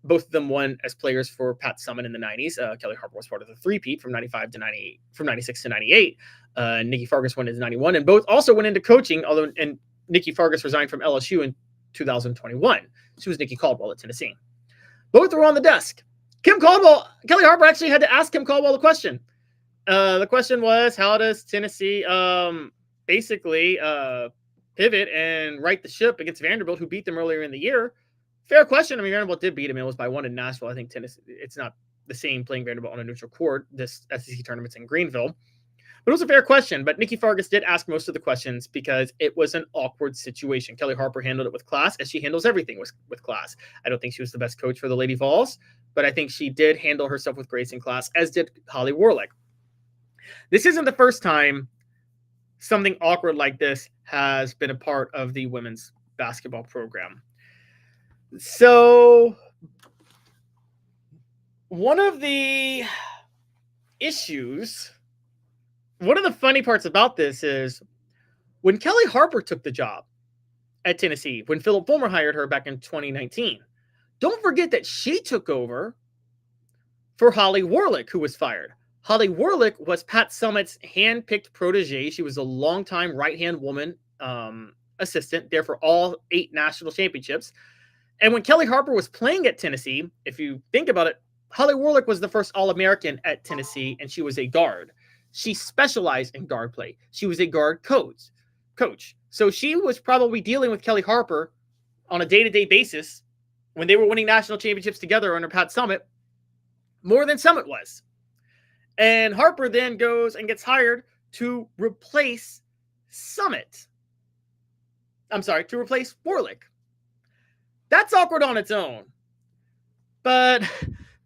Both of them won as players for Pat Summitt in the 90s. Kellie Harper was part of the three-peat from 96 to 98. Nikki Fargas won in 91, and both also went into coaching, and Nikki Fargas resigned from LSU in 2021. She was Nikki Caldwell at Tennessee. Both were on the desk. Kellie Harper actually had to ask Kim Caldwell a question. The question was, how does Tennessee basically pivot and right the ship against Vanderbilt, who beat them earlier in the year? Fair question. I mean, Vanderbilt did beat them. It was by 1 in Nashville. I think Tennessee, it's not the same playing Vanderbilt on a neutral court. This SEC tournament's in Greenville. But it was a fair question. But Nikki Fargas did ask most of the questions because it was an awkward situation. Kellie Harper handled it with class, as she handles everything with class. I don't think she was the best coach for the Lady Vols, but I think she did handle herself with grace and class, as did Holly Warlick. This isn't the first time something awkward like this has been a part of the women's basketball program. So one of the funny parts about this is when Kellie Harper took the job at Tennessee, when Philip Fulmer hired her back in 2019, don't forget that she took over for Holly Warlick, who was fired. Holly Warlick was Pat Summitt's hand-picked protege. She was a longtime right-hand woman assistant there for all 8 national championships. And when Kellie Harper was playing at Tennessee, if you think about it, Holly Warlick was the first All-American at Tennessee, and she was a guard. She specialized in guard play. She was a guard coach. So she was probably dealing with Kellie Harper on a day-to-day basis when they were winning national championships together under Pat Summitt. more than Summit was. And Harper then goes and gets hired to replace Summit. I'm sorry, to replace Warlick. That's awkward on its own. But,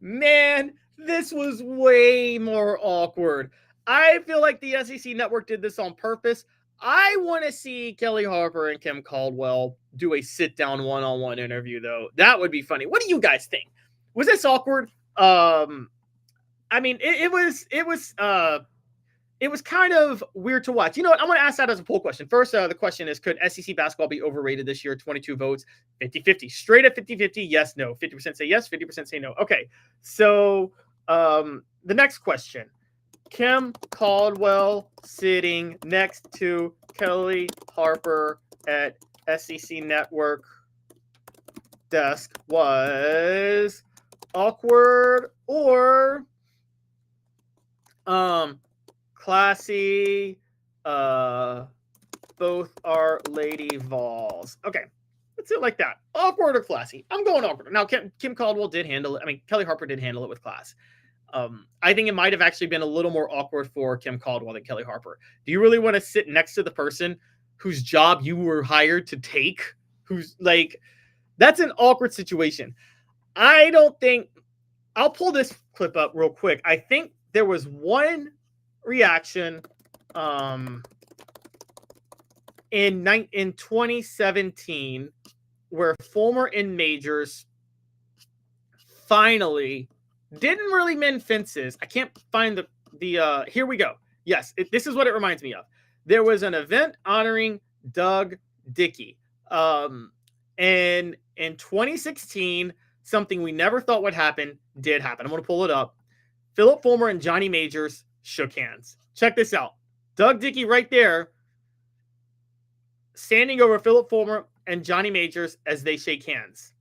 man, this was way more awkward. I feel like the SEC Network did this on purpose. I want to see Kellie Harper and Kim Caldwell do a sit-down one-on-one interview, though. That would be funny. What do you guys think? Was this awkward? I mean, it was kind of weird to watch. You know what? I'm going to ask that as a poll question. First, the question is, could SEC basketball be overrated this year? 22 votes, 50-50. Straight at 50-50, yes, no. 50% say yes, 50% say no. Okay, so the next question. Kim Caldwell sitting next to Kellie Harper at SEC Network desk was awkward or classy. Both are Lady Vols. Okay, let's do it like that. Awkward or classy? I'm going awkward. Now, Kim Caldwell did handle it. I mean, Kellie Harper did handle it with class. I think it might have actually been a little more awkward for Kim Caldwell than Kellie Harper. Do you really want to sit next to the person whose job you were hired to take? Who's like, that's an awkward situation. I don't think, I'll pull this clip up real quick. I think there was one reaction in 2017 where Fulmer and Majors finally didn't really mend fences. I can't find the here we go. Yes, this is what it reminds me of. There was an event honoring Doug Dickey. And in 2016, something we never thought would happen did happen. I'm going to pull it up. Philip Fulmer and Johnny Majors shook hands. Check this out. Doug Dickey right there, standing over Philip Fulmer and Johnny Majors as they shake hands.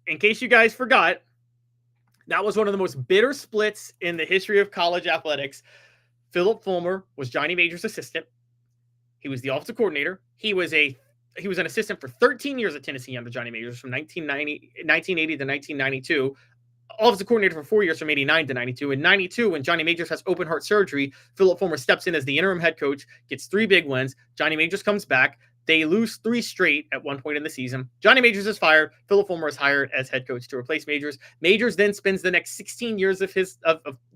In case you guys forgot, that was one of the most bitter splits in the history of college athletics. Philip Fulmer was Johnny Majors' assistant. He was the offensive coordinator. He was an assistant for 13 years at Tennessee under Johnny Majors from 1980 to 1992. Offensive coordinator for 4 years from 89 to 92. In 92, when Johnny Majors has open heart surgery, Philip Fulmer steps in as the interim head coach, gets 3 big wins. Johnny Majors comes back. They lose 3 straight at one point in the season. Johnny Majors is fired. Philip Fulmer is hired as head coach to replace Majors. Majors then spends the next 16 years of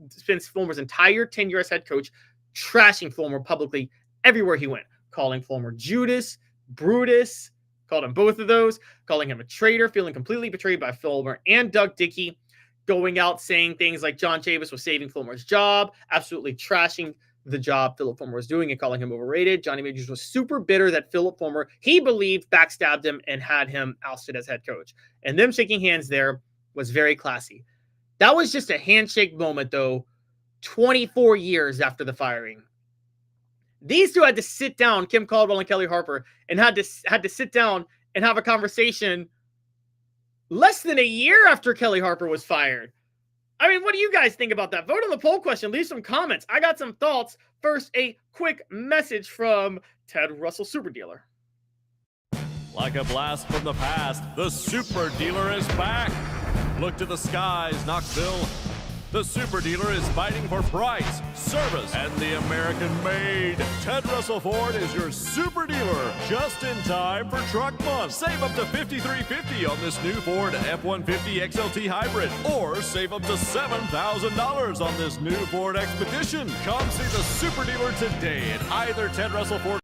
spends Fulmer's entire tenure as head coach trashing Fulmer publicly everywhere he went, calling Fulmer Judas, Brutus, called him both of those, calling him a traitor, feeling completely betrayed by Fulmer and Doug Dickey, going out saying things like John Chavis was saving Fulmer's job, absolutely trashing the job Philip Fulmer was doing and calling him overrated. Johnny Majors was super bitter that Philip Fulmer, he believed, backstabbed him and had him ousted as head coach. And them shaking hands there was very classy. That was just a handshake moment, though, 24 years after the firing. These two had to sit down, Kim Caldwell and Kellie Harper, and had to sit down and have a conversation less than a year after Kellie Harper was fired. I mean, what do you guys think about that? Vote on the poll question. Leave some comments. I got some thoughts. First, a quick message from Ted Russell, Super Dealer. Like a blast from the past, the Super Dealer is back. Look to the skies, Knoxville. The Super Dealer is fighting for price, service, and the American made. Ted Russell Ford is your Super Dealer, just in time for Truck Month. Save up to $5,350 on this new Ford F-150 XLT Hybrid, or save up to $7,000 on this new Ford Expedition. Come see the Super Dealer today at either Ted Russell Ford.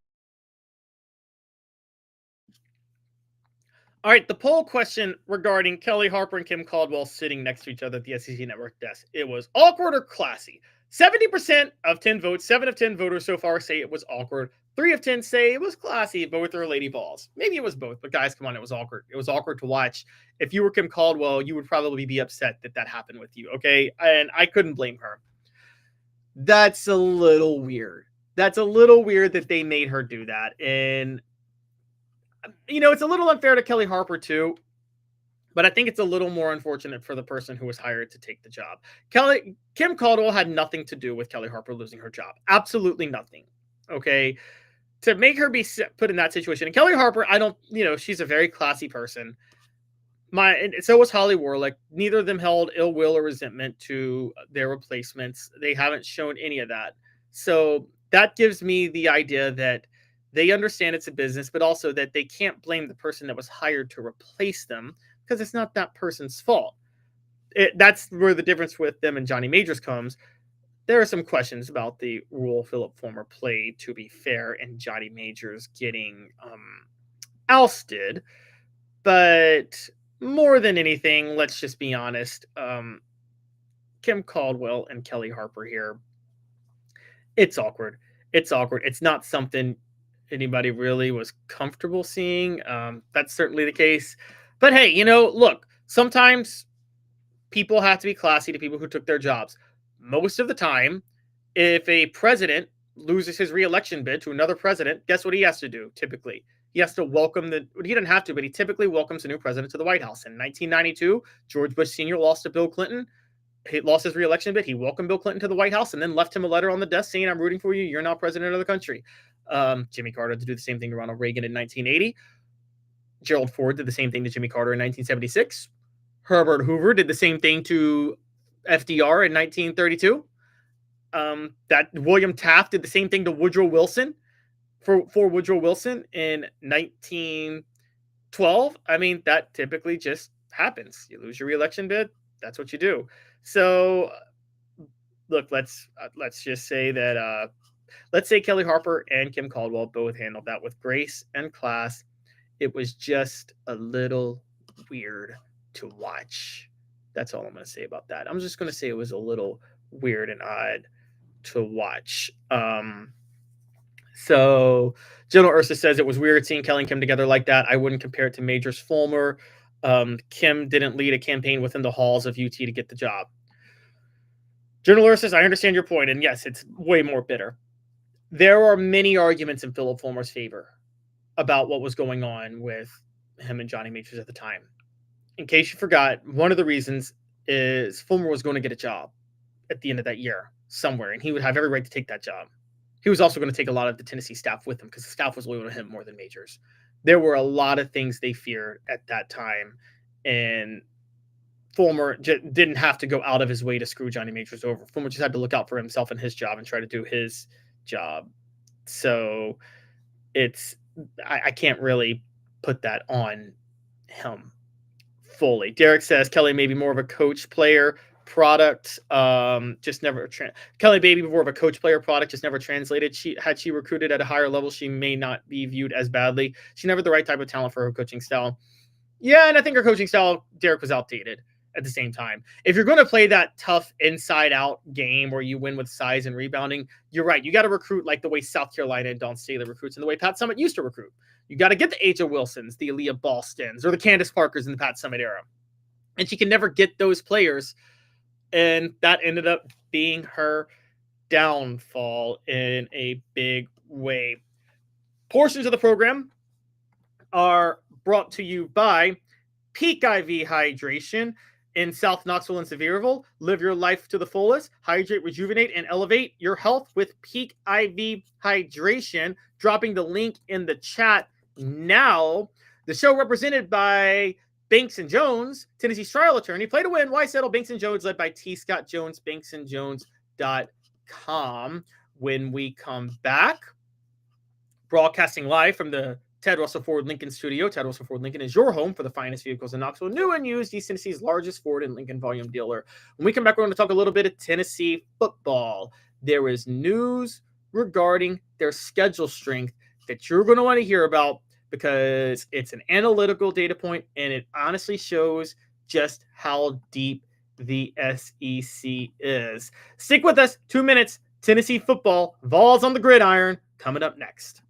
All right, the poll question regarding Kellie Harper and Kim Caldwell sitting next to each other at the SEC Network desk. It was awkward or classy. 70% of 10 votes, 7 of 10 voters so far say it was awkward. 3 of 10 say it was classy, both are Lady Vols. Maybe it was both, but guys, come on, it was awkward. It was awkward to watch. If you were Kim Caldwell, you would probably be upset that that happened with you, okay? And I couldn't blame her. That's a little weird. That's a little weird that they made her do that. And you know, it's a little unfair to Kellie Harper too, but I think it's a little more unfortunate for the person who was hired to take the job. Kim Caldwell had nothing to do with Kellie Harper losing her job. Absolutely nothing. Okay. To make her be put in that situation. And Kellie Harper, she's a very classy person. So was Holly Warlick. Neither of them held ill will or resentment to their replacements. They haven't shown any of that. So that gives me the idea that they understand it's a business, but also that they can't blame the person that was hired to replace them because it's not that person's fault. That's where the difference with them and Johnny Majors comes. There are some questions about the role Philip Fulmer played, to be fair, and Johnny Majors getting ousted. But more than anything, let's just be honest. Kim Caldwell and Kellie Harper here. It's awkward. It's awkward. It's not something anybody really was comfortable seeing. That's certainly the case. But hey, look, sometimes people have to be classy to people who took their jobs. Most of the time, if a president loses his reelection bid to another president, guess what he has to do typically? He has to welcome he didn't have to, but he typically welcomes a new president to the White House. In 1992, George Bush Sr. lost to Bill Clinton. He lost his reelection bid. He welcomed Bill Clinton to the White House and then left him a letter on the desk saying, I'm rooting for you. You're now president of the country. Jimmy Carter did the same thing to Ronald Reagan in 1980. Gerald Ford did the same thing to Jimmy Carter in 1976. Herbert Hoover did the same thing to FDR in 1932. That William Taft did the same thing to Woodrow Wilson for Woodrow Wilson in 1912. I mean, that typically just happens. You lose your reelection bid. That's what you do. So, look, let's just say that let's say Kellie Harper and Kim Caldwell both handled that with grace and class. It was just a little weird to watch. That's all I'm going to say about that. I'm just going to say it was a little weird and odd to watch. So General Ursa says it was weird seeing Kelly and Kim together like that. I wouldn't compare it to Majors Fulmer. Kim didn't lead a campaign within the halls of UT to get the job. General Ursa says, I understand your point, and yes, it's way more bitter. There are many arguments in Philip Fulmer's favor about what was going on with him and Johnny Majors at the time. In case you forgot, one of the reasons is Fulmer was going to get a job at the end of that year somewhere, and he would have every right to take that job. He was also going to take a lot of the Tennessee staff with him because the staff was loyal to him more than Majors. There were a lot of things they feared at that time, and Fulmer didn't have to go out of his way to screw Johnny Majors over. Fulmer just had to look out for himself and his job and try to do his job. So I can't really put that on him fully. Derek says Kelly may be more of a coach player product, just never Kelly Baby more of a coach player product, just never translated. Had she recruited at a higher level, she may not be viewed as badly. She never the right type of talent for her coaching style. Yeah, and I think her coaching style, Derek, was outdated at the same time. If you're going to play that tough inside out game where you win with size and rebounding, you're right. You got to recruit like the way South Carolina and Dawn Staley recruits and the way Pat Summitt used to recruit. You got to get the Aja Wilsons, the Aaliyah Bostons, or the Candace Parkers in the Pat Summitt era. And she can never get those players. And that ended up being her downfall in a big way. Portions of the program are brought to you by Peak IV Hydration in South Knoxville and Sevierville. Live your life to the fullest. Hydrate, rejuvenate, and elevate your health with Peak IV Hydration. Dropping the link in the chat now. The show represented by Banks and Jones, Tennessee's trial attorney. Play to win. Why settle? Banks and Jones, led by T. Scott Jones, banksandjones.com. When we come back, broadcasting live from the Ted Russell Ford Lincoln studio. Ted Russell Ford Lincoln is your home for the finest vehicles in Knoxville. New and used, East Tennessee's largest Ford and Lincoln volume dealer. When we come back, we're going to talk a little bit of Tennessee football. There is news regarding their schedule strength that you're going to want to hear about, because it's an analytical data point, and it honestly shows just how deep the SEC is. Stick with us. 2 minutes. Tennessee football, Vols on the gridiron, coming up next.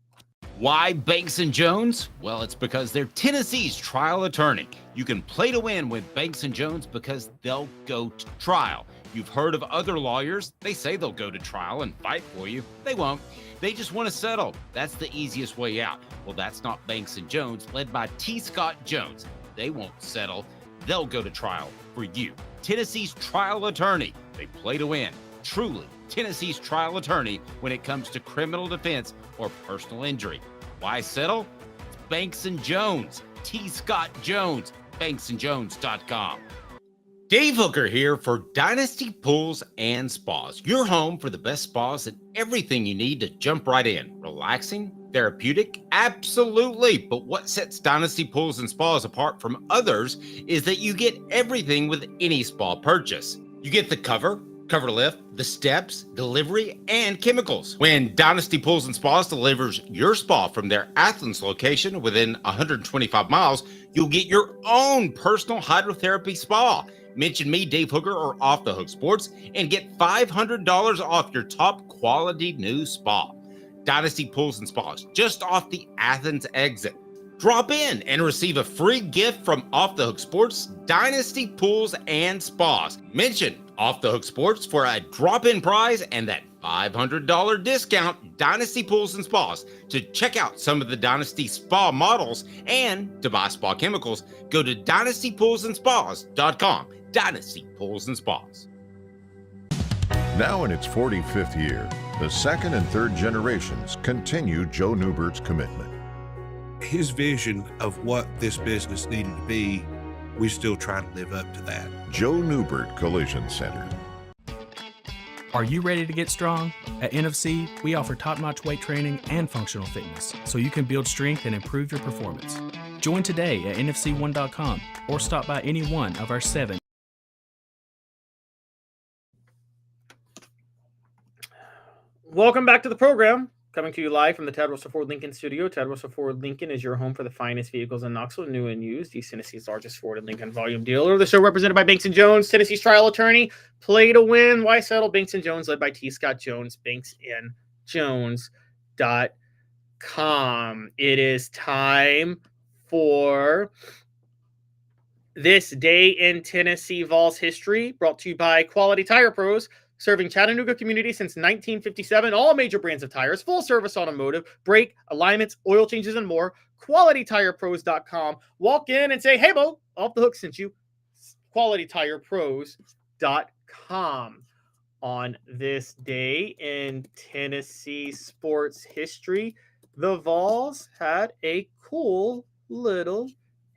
Why Banks & Jones? Well, it's because they're Tennessee's trial attorney. You can play to win with Banks & Jones because they'll go to trial. You've heard of other lawyers. They say they'll go to trial and fight for you. They won't. They just want to settle. That's the easiest way out. Well, that's not Banks & Jones, led by T. Scott Jones. They won't settle. They'll go to trial for you. Tennessee's trial attorney. They play to win. Truly, Tennessee's trial attorney when it comes to criminal defense or personal injury. Why settle? It's Banks & Jones. T. Scott Jones. banksandjones.com. Dave Hooker here for Dynasty Pools and Spas, your home for the best spas and everything you need to jump right in. Relaxing, therapeutic, absolutely. But what sets Dynasty Pools and Spas apart from others is that you get everything with any spa purchase. You get the cover lift, the steps, delivery, and chemicals. When Dynasty Pools and Spas delivers your spa from their Athens location within 125 miles, you'll get your own personal hydrotherapy spa. Mention me, Dave Hooker, or Off the Hook Sports, and get $500 off your top quality new spa. Dynasty Pools and Spas, just off the Athens exit. Drop in and receive a free gift from Off the Hook Sports, Dynasty Pools and Spas. Mention Off the Hook Sports for a drop-in prize and that $500 discount, Dynasty Pools and Spas. To check out some of the Dynasty Spa models and to buy spa chemicals, go to dynastypoolsandspas.com. Dynasty Pools and Spas. Now in its 45th year, the second and third generations continue Joe Newbert's commitment. His vision of what this business needed to be, we still try to live up to that. Joe Newbert Collision Center. Are you ready to get strong? At NFC, we offer top-notch weight training and functional fitness, so you can build strength and improve your performance. Join today at nfc1.com or stop by any one of our 7. Welcome back to the program. Coming to you live from the Ted Russell Ford Lincoln studio. Ted Russell Ford Lincoln is your home for the finest vehicles in Knoxville, new and used. East Tennessee's largest Ford and Lincoln volume dealer. The show represented by Banks & Jones, Tennessee's trial attorney. Play to win. Why settle? Banks & Jones, led by T. Scott Jones. BanksandJones.com. It is time for This Day in Tennessee Vols History, brought to you by Quality Tire Pros. Serving Chattanooga community since 1957. All major brands of tires, full service automotive, brake, alignments, oil changes, and more. QualityTirePros.com. Walk in and say, hey, Bo, Off the Hook sent you. QualityTirePros.com. On this day in Tennessee sports history, the Vols had a cool little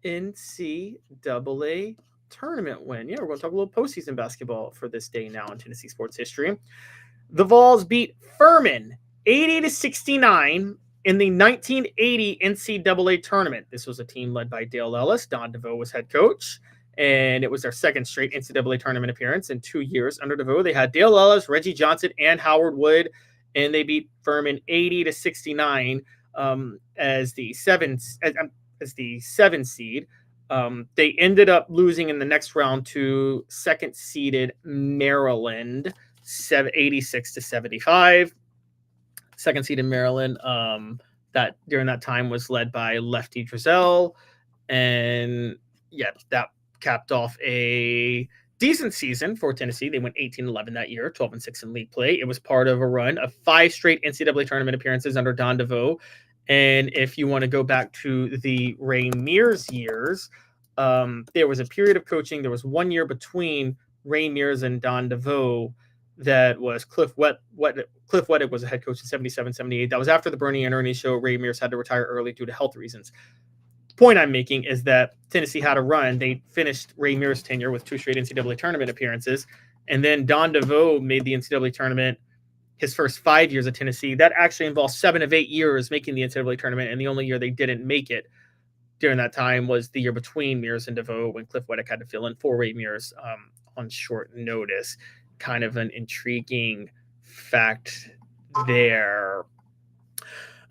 NCAA tournament win. Yeah, we're going to talk a little postseason basketball for this day now in Tennessee sports history. The Vols beat Furman 80-69 in the 1980 NCAA tournament. This was a team led by Dale Ellis. Don DeVoe was head coach, and it was their second straight NCAA tournament appearance in 2 years under DeVoe. They had Dale Ellis, Reggie Johnson, and Howard Wood, and they beat Furman 80-69 as the seven seed. They ended up losing in the next round to second-seeded Maryland, 86-75. Second-seeded Maryland, that during that time was led by Lefty Drizel, and that capped off a decent season for Tennessee. They went 18-11 that year, 12-6 in league play. It was part of a run of 5 straight NCAA tournament appearances under Don DeVoe. And if you want to go back to the Ray Mears years, there was a period of coaching. There was 1 year between Ray Mears and Don DeVoe that was Cliff Wettig was a head coach in 77-78. That was after the Bernie and Ernie show. Ray Mears had to retire early due to health reasons. The point I'm making is that Tennessee had a run. They finished Ray Mears' tenure with 2 straight NCAA tournament appearances. And then Don DeVoe made the NCAA tournament his first 5 years at Tennessee. That actually involved 7 of 8 years making the NCAA tournament, and the only year they didn't make it during that time was the year between Mears and DeVoe when Cliff Wettig had to fill in for Ray Mears on short notice. Kind of an intriguing fact there.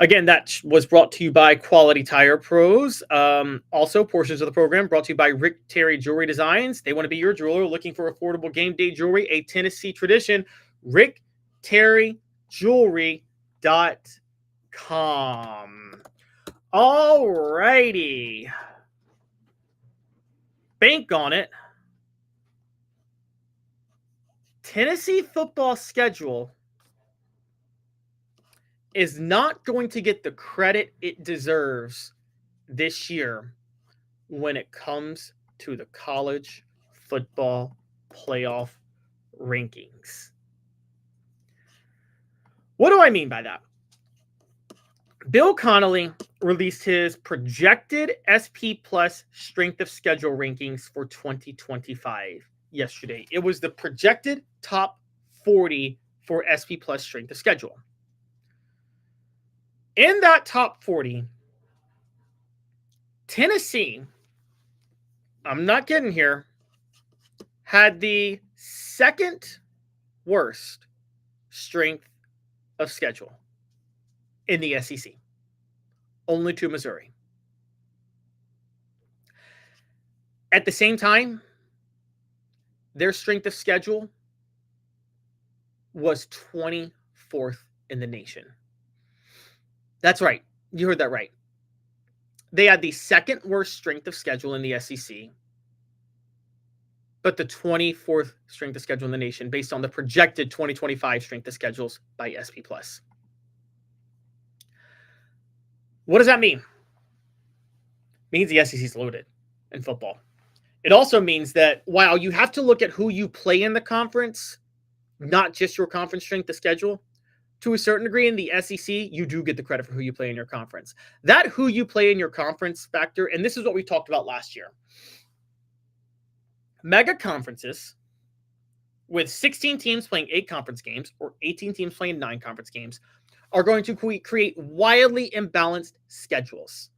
Again, that was brought to you by Quality Tire Pros. Also, portions of the program brought to you by Rick Terry Jewelry Designs. They want to be your jeweler looking for affordable game day jewelry, a Tennessee tradition. RickTerryJewelry.com. All righty. Bank on it. Tennessee football schedule is not going to get the credit it deserves this year when it comes to the college football playoff rankings. What do I mean by that? Bill Connolly released his projected SP Plus strength of schedule rankings for 2025 yesterday. It was the projected top 40 for SP Plus strength of schedule. In that top 40, Tennessee, I'm not kidding here, had the second worst strength of schedule in the SEC, only to Missouri. At the same time, their strength of schedule was 24th in the nation. That's right. You heard that right. They had the second worst strength of schedule in the SEC, but the 24th strength of schedule in the nation based on the projected 2025 strength of schedules by SP+. What does that mean? It means the SEC is loaded in football. It also means that while you have to look at who you play in the conference, not just your conference strength of schedule, to a certain degree in the SEC, you do get the credit for who you play in your conference. That who you play in your conference factor, and this is what we talked about last year. Mega conferences with 16 teams playing 8 conference games or 18 teams playing 9 conference games are going to create wildly imbalanced schedules.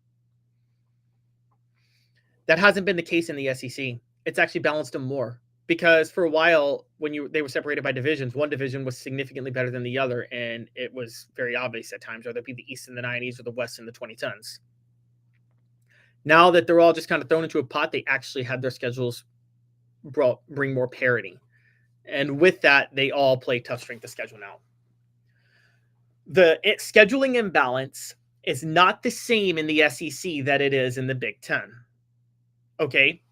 That hasn't been the case in the SEC. It's actually balanced them more because for a while when they were separated by divisions, one division was significantly better than the other, and it was very obvious at times, whether it be the East in the 90s or the West in the 2010s. Now that they're all just kind of thrown into a pot, they actually had their schedules bring more parity. And with that, they all play tough strength of schedule now. The scheduling imbalance is not the same in the SEC that it is in the Big Ten. Okay?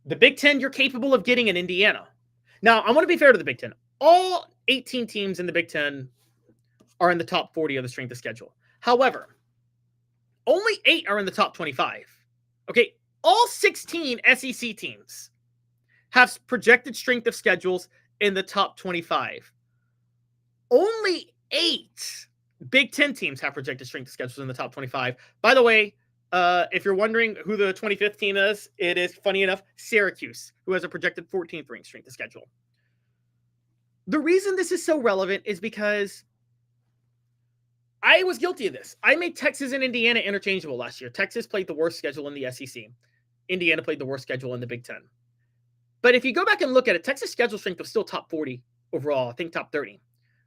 The Big Ten, you're capable of getting in Indiana. Now, I want to be fair to the Big Ten. All 18 teams in the Big Ten are in the top 40 of the strength of schedule. However, only 8 are in the top 25. Okay? All 16 SEC teams have projected strength of schedules in the top 25. Only 8 Big Ten teams have projected strength of schedules in the top 25. By the way, if you're wondering who the 25th team is, it is, funny enough, Syracuse, who has a projected 14th ranked strength of schedule. The reason this is so relevant is because I was guilty of this. I made Texas and Indiana interchangeable last year. Texas played the worst schedule in the SEC. Indiana played the worst schedule in the Big Ten. But if you go back and look at it, Texas' schedule strength was still top 40 overall, I think top 30.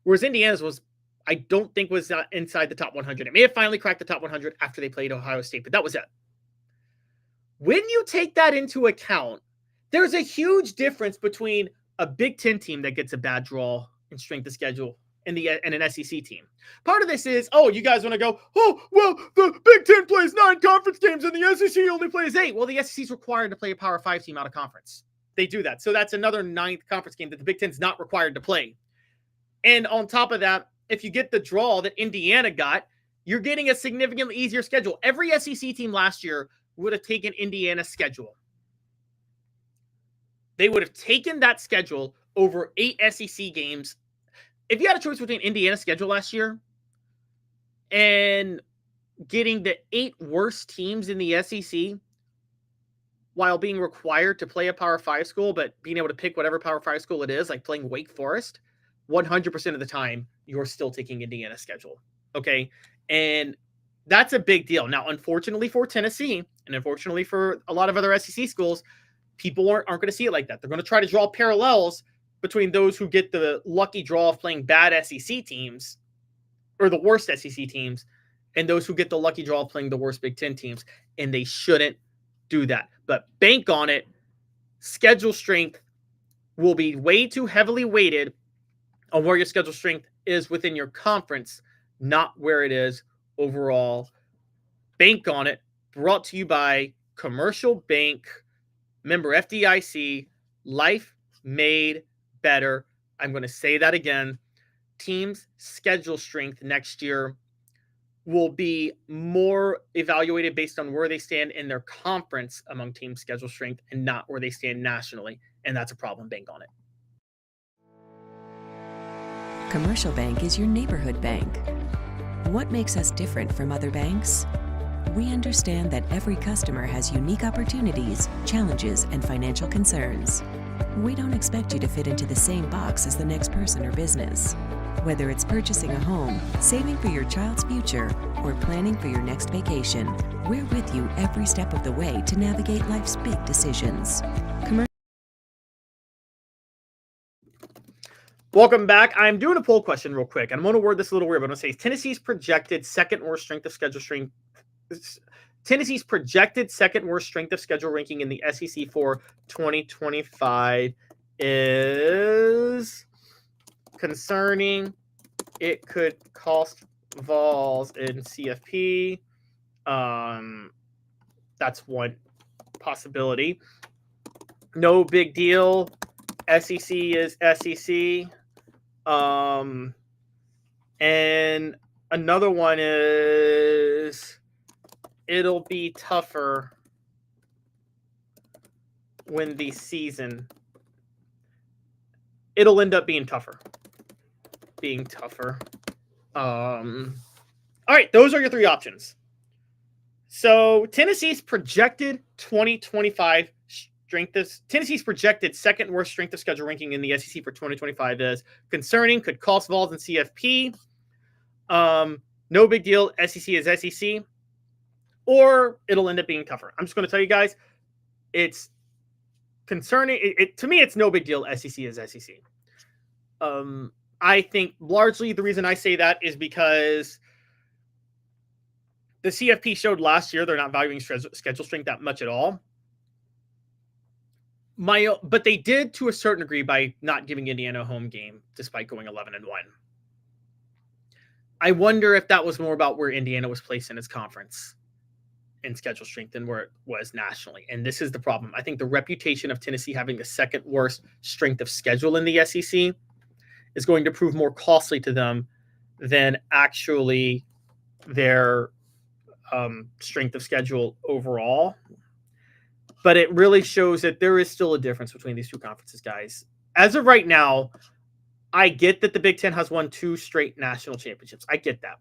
Whereas Indiana's was, I don't think, was inside the top 100. It may have finally cracked the top 100 after they played Ohio State, but that was it. When you take that into account, there's a huge difference between a Big Ten team that gets a bad draw in strength of schedule and an SEC team. Part of this is, you guys want to go, well, the Big Ten plays 9 conference games and the SEC only plays 8. Well, the SEC is required to play a Power 5 team out of conference. They do that. So that's another 9th conference game that the Big Ten's not required to play. And on top of that, if you get the draw that Indiana got, you're getting a significantly easier schedule. Every SEC team last year would have taken Indiana's schedule. They would have taken that schedule over 8 SEC games. If you had a choice between Indiana's schedule last year and getting the 8 worst teams in the SEC while being required to play a Power 5 school, but being able to pick whatever Power 5 school it is, like playing Wake Forest, 100% of the time, you're still taking Indiana's schedule. Okay? And that's a big deal. Now, unfortunately for Tennessee, and unfortunately for a lot of other SEC schools, people aren't going to see it like that. They're going to try to draw parallels between those who get the lucky draw of playing bad SEC teams, or the worst SEC teams, and those who get the lucky draw of playing the worst Big Ten teams. And they shouldn't do that. But bank on it. Schedule strength will be way too heavily weighted on where your schedule strength is within your conference, not where it is overall. Bank on it. Brought to you by Commercial Bank, member FDIC, Life Made Better. I'm going to say that again. Teams' schedule strength next year will be more evaluated based on where they stand in their conference among team schedule strength and not where they stand nationally. And that's a problem. Bank on it. Commercial Bank is your neighborhood bank. What makes us different from other banks? We understand that every customer has unique opportunities, challenges, and financial concerns. We don't expect you to fit into the same box as the next person or business. Whether it's purchasing a home, saving for your child's future, or planning for your next vacation, we're with you every step of the way to navigate life's big decisions. Welcome back. I'm doing a poll question real quick. I'm going to word this a little weird, but I'm going to say Tennessee's projected second worst strength of schedule ranking in the SEC for 2025 is concerning. It could cost Vols in CFP. That's one possibility. No big deal. SEC is SEC. And another one is it'll be tougher when the season. It'll end up being tougher. All right, those are your three options. So Tennessee's projected 2025 Tennessee's projected second worst strength of schedule ranking in the SEC for 2025 is concerning, could cost Vols and CFP. No big deal. SEC is SEC, or it'll end up being tougher. I'm just going to tell you guys, it's concerning. To me, it's no big deal. SEC is SEC. I think largely the reason I say that is because the CFP showed last year they're not valuing schedule strength that much at all. But they did to a certain degree by not giving Indiana a home game, despite going 11-1. I wonder if that was more about where Indiana was placed in its conference in schedule strength than where it was nationally. And this is the problem. I think the reputation of Tennessee having the second worst strength of schedule in the SEC is going to prove more costly to them than actually their strength of schedule overall. But it really shows that there is still a difference between these two conferences, guys. As of right now, I get that the Big Ten has won 2 straight national championships. I get that.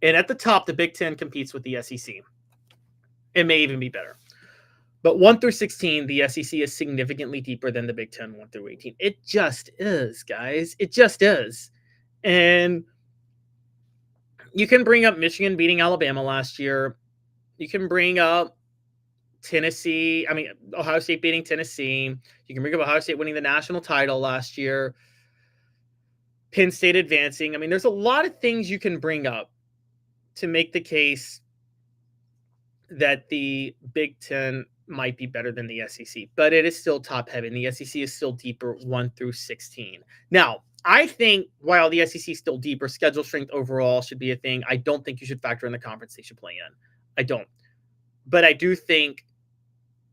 And at the top, the Big Ten competes with the SEC. It may even be better. But 1 through 16, the SEC is significantly deeper than the Big Ten 1 through 18. It just is, guys. It just is. And you can bring up Michigan beating Alabama last year. You can bring up Ohio State beating Tennessee. You can bring up Ohio State winning the national title last year. Penn State advancing. There's a lot of things you can bring up to make the case that the Big Ten might be better than the SEC, but it is still top heavy, and the SEC is still deeper 1 through 16. Now, I think while the SEC is still deeper, schedule strength overall should be a thing. I don't think you should factor in the conference they should play in. I don't. But I do think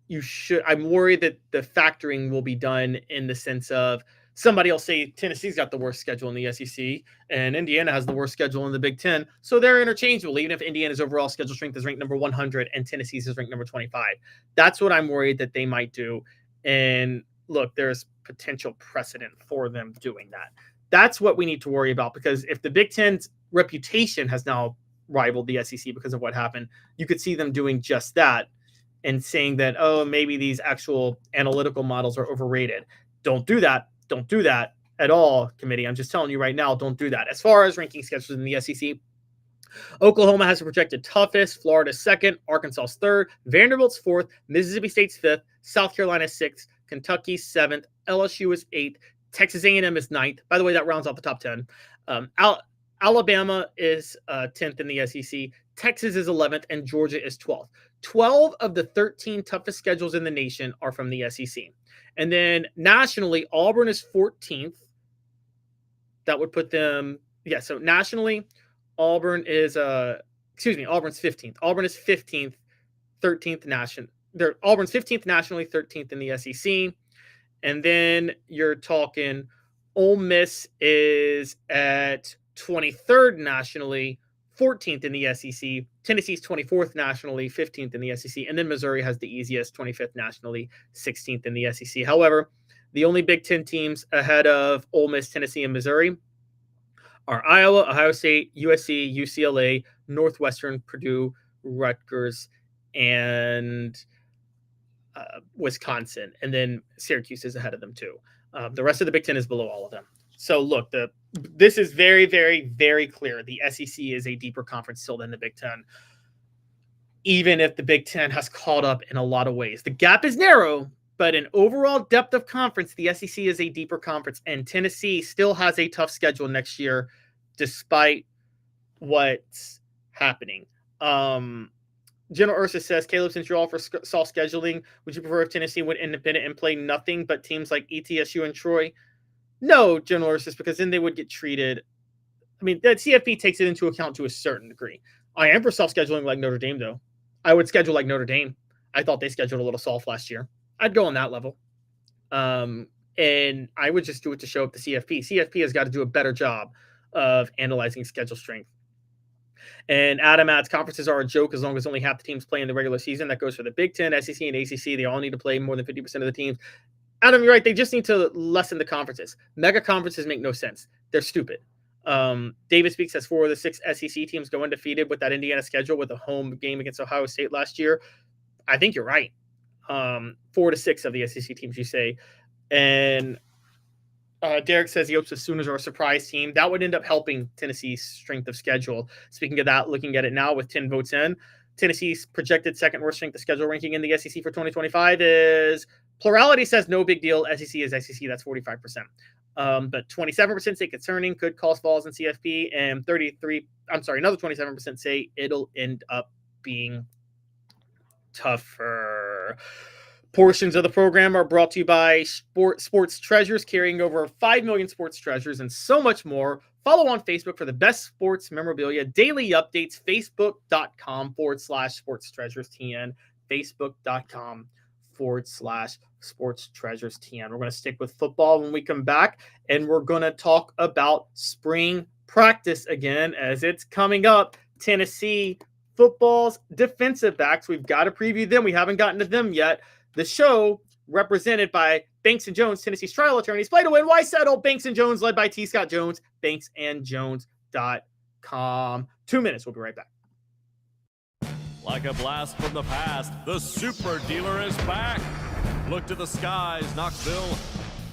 you should. I'm worried that the factoring will be done in the sense of somebody will say Tennessee's got the worst schedule in the SEC and Indiana has the worst schedule in the Big Ten. So they're interchangeable, even if Indiana's overall schedule strength is ranked number 100 and Tennessee's is ranked number 25. That's what I'm worried that they might do. And look, there's potential precedent for them doing that. That's what we need to worry about, because if the Big Ten's reputation has now rivaled the SEC because of what happened, you could see them doing just that and saying that, oh, maybe these actual analytical models are overrated. Don't do that. Don't do that at all, committee. I'm just telling you right now, don't do that. As far as ranking schedules in the SEC, Oklahoma has a projected toughest, Florida's second, Arkansas's third, Vanderbilt's fourth, Mississippi State's fifth, South Carolina's sixth, Kentucky's seventh, LSU is eighth, Texas A&M is ninth. By the way, that rounds off the top 10. Alabama is 10th in the SEC, Texas is 11th, and Georgia is 12th. 12 of the 13 toughest schedules in the nation are from the SEC. And then nationally, Auburn is 14th. That would put them, so nationally, Auburn's 15th. Auburn is 15th, 13th national. Auburn's 15th nationally, 13th in the SEC. And then you're talking Ole Miss is at 23rd nationally, 14th in the SEC. Tennessee's 24th nationally, 15th in the SEC. And then Missouri has the easiest, 25th nationally, 16th in the SEC. However, the only Big Ten teams ahead of Ole Miss, Tennessee, and Missouri are Iowa, Ohio State, USC, UCLA, Northwestern, Purdue, Rutgers, and Wisconsin. And then Syracuse is ahead of them too. The rest of the Big Ten is below all of them. So look, this is very, very, very clear. The SEC is a deeper conference still than the Big Ten, even if the Big Ten has caught up in a lot of ways. The gap is narrow, but in overall depth of conference, the SEC is a deeper conference, and Tennessee still has a tough schedule next year, despite what's happening. General Ursa says, Caleb, since you're all for soft scheduling, would you prefer if Tennessee went independent and played nothing but teams like ETSU and Troy? No, General Ursa, because then they would get treated. I mean, the CFP takes it into account to a certain degree. I am for soft scheduling like Notre Dame, though. I would schedule like Notre Dame. I thought they scheduled a little soft last year. I'd go on that level. And I would just do it to show up the CFP. CFP has got to do a better job of analyzing schedule strength. And Adam adds, conferences are a joke as long as only half the teams play in the regular season. That goes for the Big Ten, SEC, and ACC. They all need to play more than 50% of the teams. Adam, you're right. They just need to lessen the conferences. Mega conferences make no sense. They're stupid. David Speaks says 4 of the 6 SEC teams go undefeated with that Indiana schedule with a home game against Ohio State last year. I think you're right. 4 to 6 of the SEC teams, you say. And Derek says he hopes the Sooners are a surprise team. That would end up helping Tennessee's strength of schedule. Speaking of that, looking at it now with 10 votes in, Tennessee's projected second worst strength of schedule ranking in the SEC for 2025 is plurality says no big deal. SEC is SEC. That's 45%. But 27% say concerning, could cause falls in CFP, and another 27% say it'll end up being tougher. Portions of the program are brought to you by Sports Treasures, carrying over 5 million sports treasures and so much more. Follow on Facebook for the best sports memorabilia, daily updates, facebook.com/sports treasures TN, facebook.com/sports treasures TN. We're going to stick with football when we come back, and we're going to talk about spring practice again as it's coming up. Tennessee football's defensive backs. We've got to preview them. We haven't gotten to them yet. The show, represented by Banks & Jones, Tennessee's trial attorneys. Play to win. Why settle? Banks & Jones, led by T. Scott Jones. BanksandJones.com. 2 minutes. We'll be right back. Like a blast from the past, the Super Dealer is back. Look to the skies, Knoxville.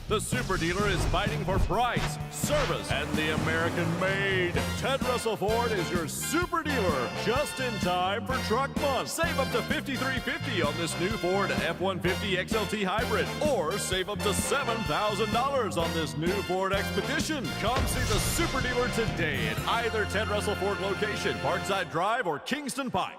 The Super Dealer is fighting for price, service, and the American-made. Ted Russell Ford is your Super Dealer, just in time for Truck Month. Save up to $5,350 on this new Ford F-150 XLT Hybrid, or save up to $7,000 on this new Ford Expedition. Come see the Super Dealer today at either Ted Russell Ford location, Parkside Drive, or Kingston Pike.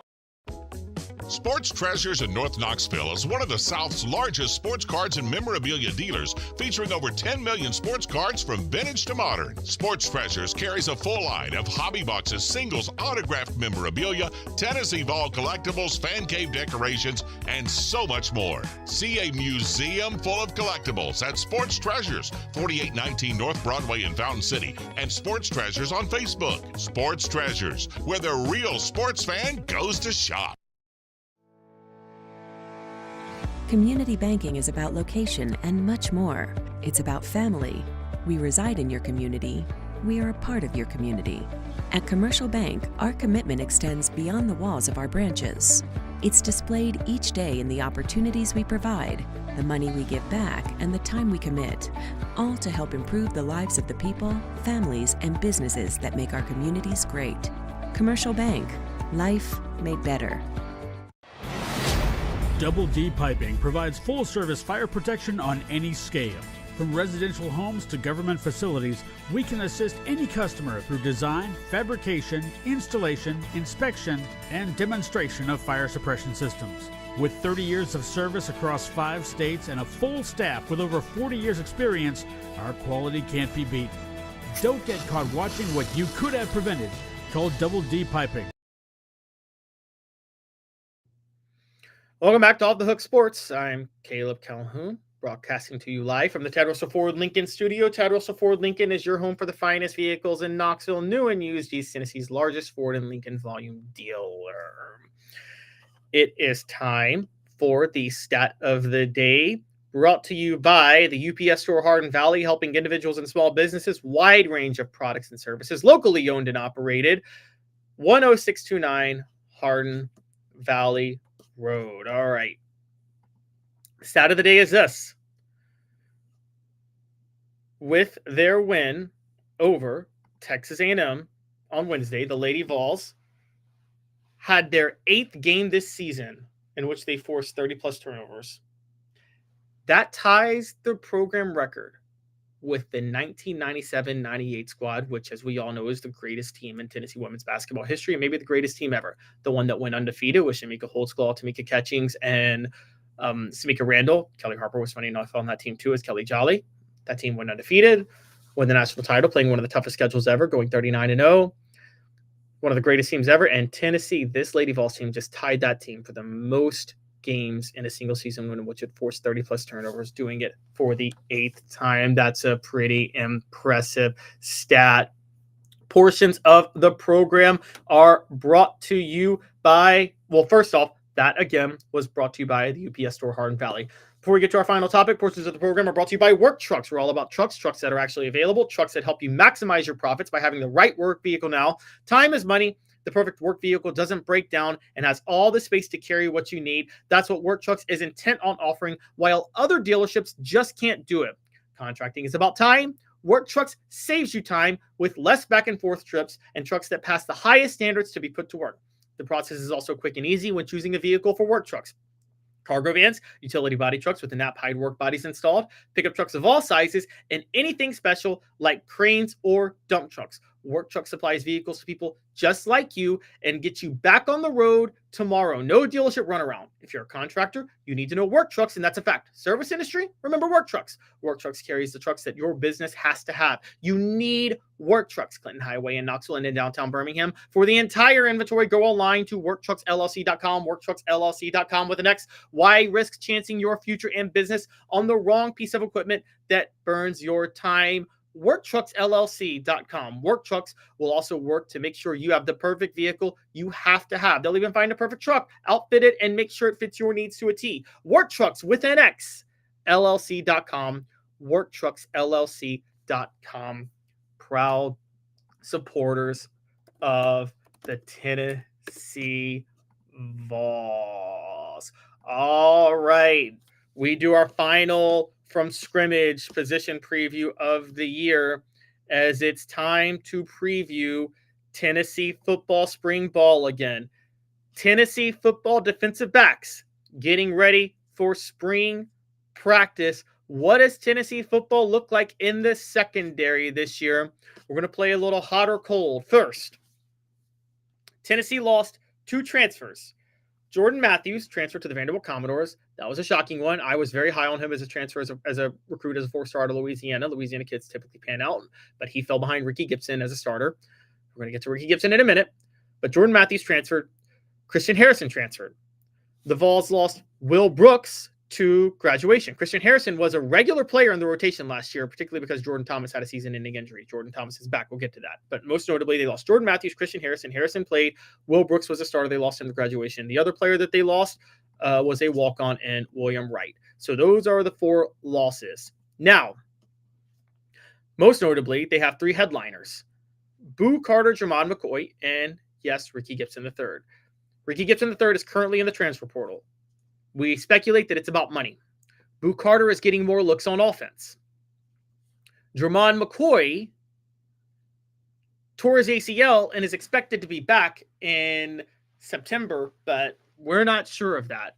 Sports Treasures in North Knoxville is one of the South's largest sports cards and memorabilia dealers, featuring over 10 million sports cards from vintage to modern. Sports Treasures carries a full line of hobby boxes, singles, autographed memorabilia, Tennessee Vols collectibles, fan cave decorations, and so much more. See a museum full of collectibles at Sports Treasures, 4819 North Broadway in Fountain City, and Sports Treasures on Facebook. Sports Treasures, where the real sports fan goes to shop. Community banking is about location and much more. It's about family. We reside in your community. We are a part of your community. At Commercial Bank, our commitment extends beyond the walls of our branches. It's displayed each day in the opportunities we provide, the money we give back, and the time we commit, all to help improve the lives of the people, families, and businesses that make our communities great. Commercial Bank, life made better. Double D Piping provides full-service fire protection on any scale. From residential homes to government facilities, we can assist any customer through design, fabrication, installation, inspection, and demonstration of fire suppression systems. With 30 years of service across 5 states and a full staff with over 40 years experience, our quality can't be beat. Don't get caught watching what you could have prevented. Call Double D Piping. Welcome back to Off the Hook Sports. I'm Caleb Calhoun, broadcasting to you live from the Ted Russell Ford Lincoln studio. Ted Russell Ford Lincoln is your home for the finest vehicles in Knoxville, new and used, East Tennessee's largest Ford and Lincoln volume dealer. It is time for the stat of the day, brought to you by the UPS store Hardin Valley, helping individuals and small businesses, wide range of products and services, locally owned and operated. 10629 Hardin Valley Road. All right. Stat of the day is this. With their win over Texas A&M on Wednesday, the Lady Vols had their 8th game this season in which they forced 30-plus turnovers. That ties the program record with the 1997-98 squad, which, as we all know, is the greatest team in Tennessee women's basketball history, and maybe the greatest team ever. The one that went undefeated with Shamika Holtzclaw, Tamika Catchings, and Samika Randall. Kellie Harper was funny enough on that team, too, as Kelly Jolly. That team went undefeated, won the national title, playing one of the toughest schedules ever, going 39-0. One of the greatest teams ever. And Tennessee, this Lady Vols team, just tied that team for the most games in a single season in which it forced 30-plus turnovers, doing it for the 8th time. That's a pretty impressive stat. Portions of the program are brought to you by, well, first off, that again was brought to you by the UPS store, Hardin Valley. Before we get to our final topic, portions of the program are brought to you by Work Trucks. We're all about trucks that are actually available, trucks that help you maximize your profits by having the right work vehicle now. Time is money. The perfect work vehicle doesn't break down and has all the space to carry what you need. That's what Work Trucks is intent on offering, while other dealerships just can't do it. Contracting is about time. Work Trucks saves you time with less back and forth trips and trucks that pass the highest standards to be put to work. The process is also quick and easy when choosing a vehicle for Work Trucks. Cargo vans, utility body trucks with the nap hide work bodies installed, pickup trucks of all sizes, and anything special like cranes or dump trucks. Work Truck supplies vehicles to people just like you and get you back on the road tomorrow. No dealership runaround. If you're a contractor, you need to know Work Trucks, and that's a fact. Service industry, remember Work Trucks. Work Trucks carries the trucks that your business has to have. You need Work Trucks. Clinton Highway in Knoxville and in downtown Birmingham. For the entire inventory, go online to worktrucksllc.com, worktrucksllc.com with an X. Why risk chancing your future and business on the wrong piece of equipment that burns your time? worktrucksllc.com. Work Trucks will also work to make sure you have the perfect vehicle you have to have. They'll even find a perfect truck, outfit it, and make sure it fits your needs to a T. Work Trucks with an X, llc.com. worktrucksllc.com. Proud supporters of the Tennessee Vols. All right. We do our final from scrimmage position preview of the year, as it's time to preview Tennessee football spring ball again. Tennessee football defensive backs getting ready for spring practice. What does Tennessee football look like in the secondary this year? We're going to play a little hot or cold. First, Tennessee lost 2 transfers. Jordan Matthews transferred to the Vanderbilt Commodores. That was a shocking one. I was very high on him as a transfer, as a recruit, as a 4-star to Louisiana. Louisiana kids typically pan out, but he fell behind Ricky Gibson as a starter. We're going to get to Ricky Gibson in a minute. But Jordan Matthews transferred. Christian Harrison transferred. The Vols lost Will Brooks to graduation. Christian Harrison was a regular player in the rotation last year, particularly because Jordan Thomas had a season-ending injury. Jordan Thomas is back. We'll get to that. But most notably, they lost Jordan Matthews, Christian Harrison. Harrison played. Will Brooks was a starter. They lost him to graduation. The other player that they lost was a walk-on in William Wright. So those are the 4 losses. Now, most notably, they have 3 headliners. Boo Carter, Jermon McCoy, and yes, Ricky Gibson III. Ricky Gibson III is currently in the transfer portal. We speculate that it's about money. Boo Carter is getting more looks on offense. Jermon McCoy tore his ACL and is expected to be back in September, but we're not sure of that.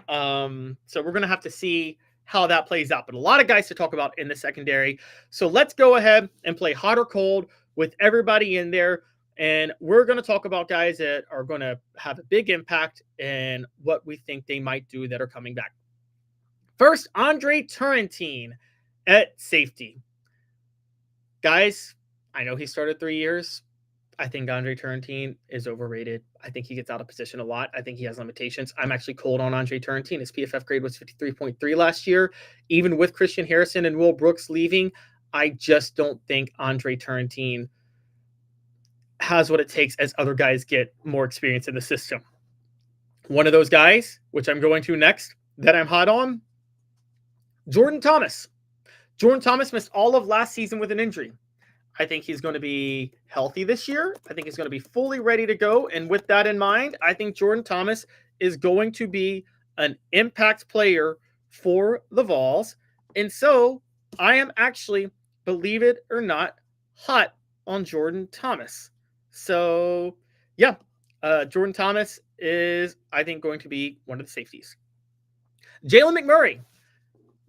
So we're going to have to see how that plays out. But a lot of guys to talk about in the secondary. So let's go ahead and play hot or cold with everybody in there. And we're going to talk about guys that are going to have a big impact and what we think they might do that are coming back. First, Andre Turrentine at safety. Guys, I know he started 3 years. I think Andre Turrentine is overrated. I think he gets out of position a lot. I think he has limitations. I'm actually cold on Andre Turrentine. His PFF grade was 53.3 last year. Even with Christian Harrison and Will Brooks leaving, I just don't think Andre Turrentine has what it takes as other guys get more experience in the system. One of those guys, which I'm going to next, that I'm hot on, Jordan Thomas. Jordan Thomas missed all of last season with an injury. I think he's going to be healthy this year. I think he's going to be fully ready to go. And with that in mind, I think Jordan Thomas is going to be an impact player for the Vols. And so I am actually, believe it or not, hot on Jordan Thomas. So, yeah, Jordan Thomas is, I think, going to be one of the safeties. Jalen McMurray.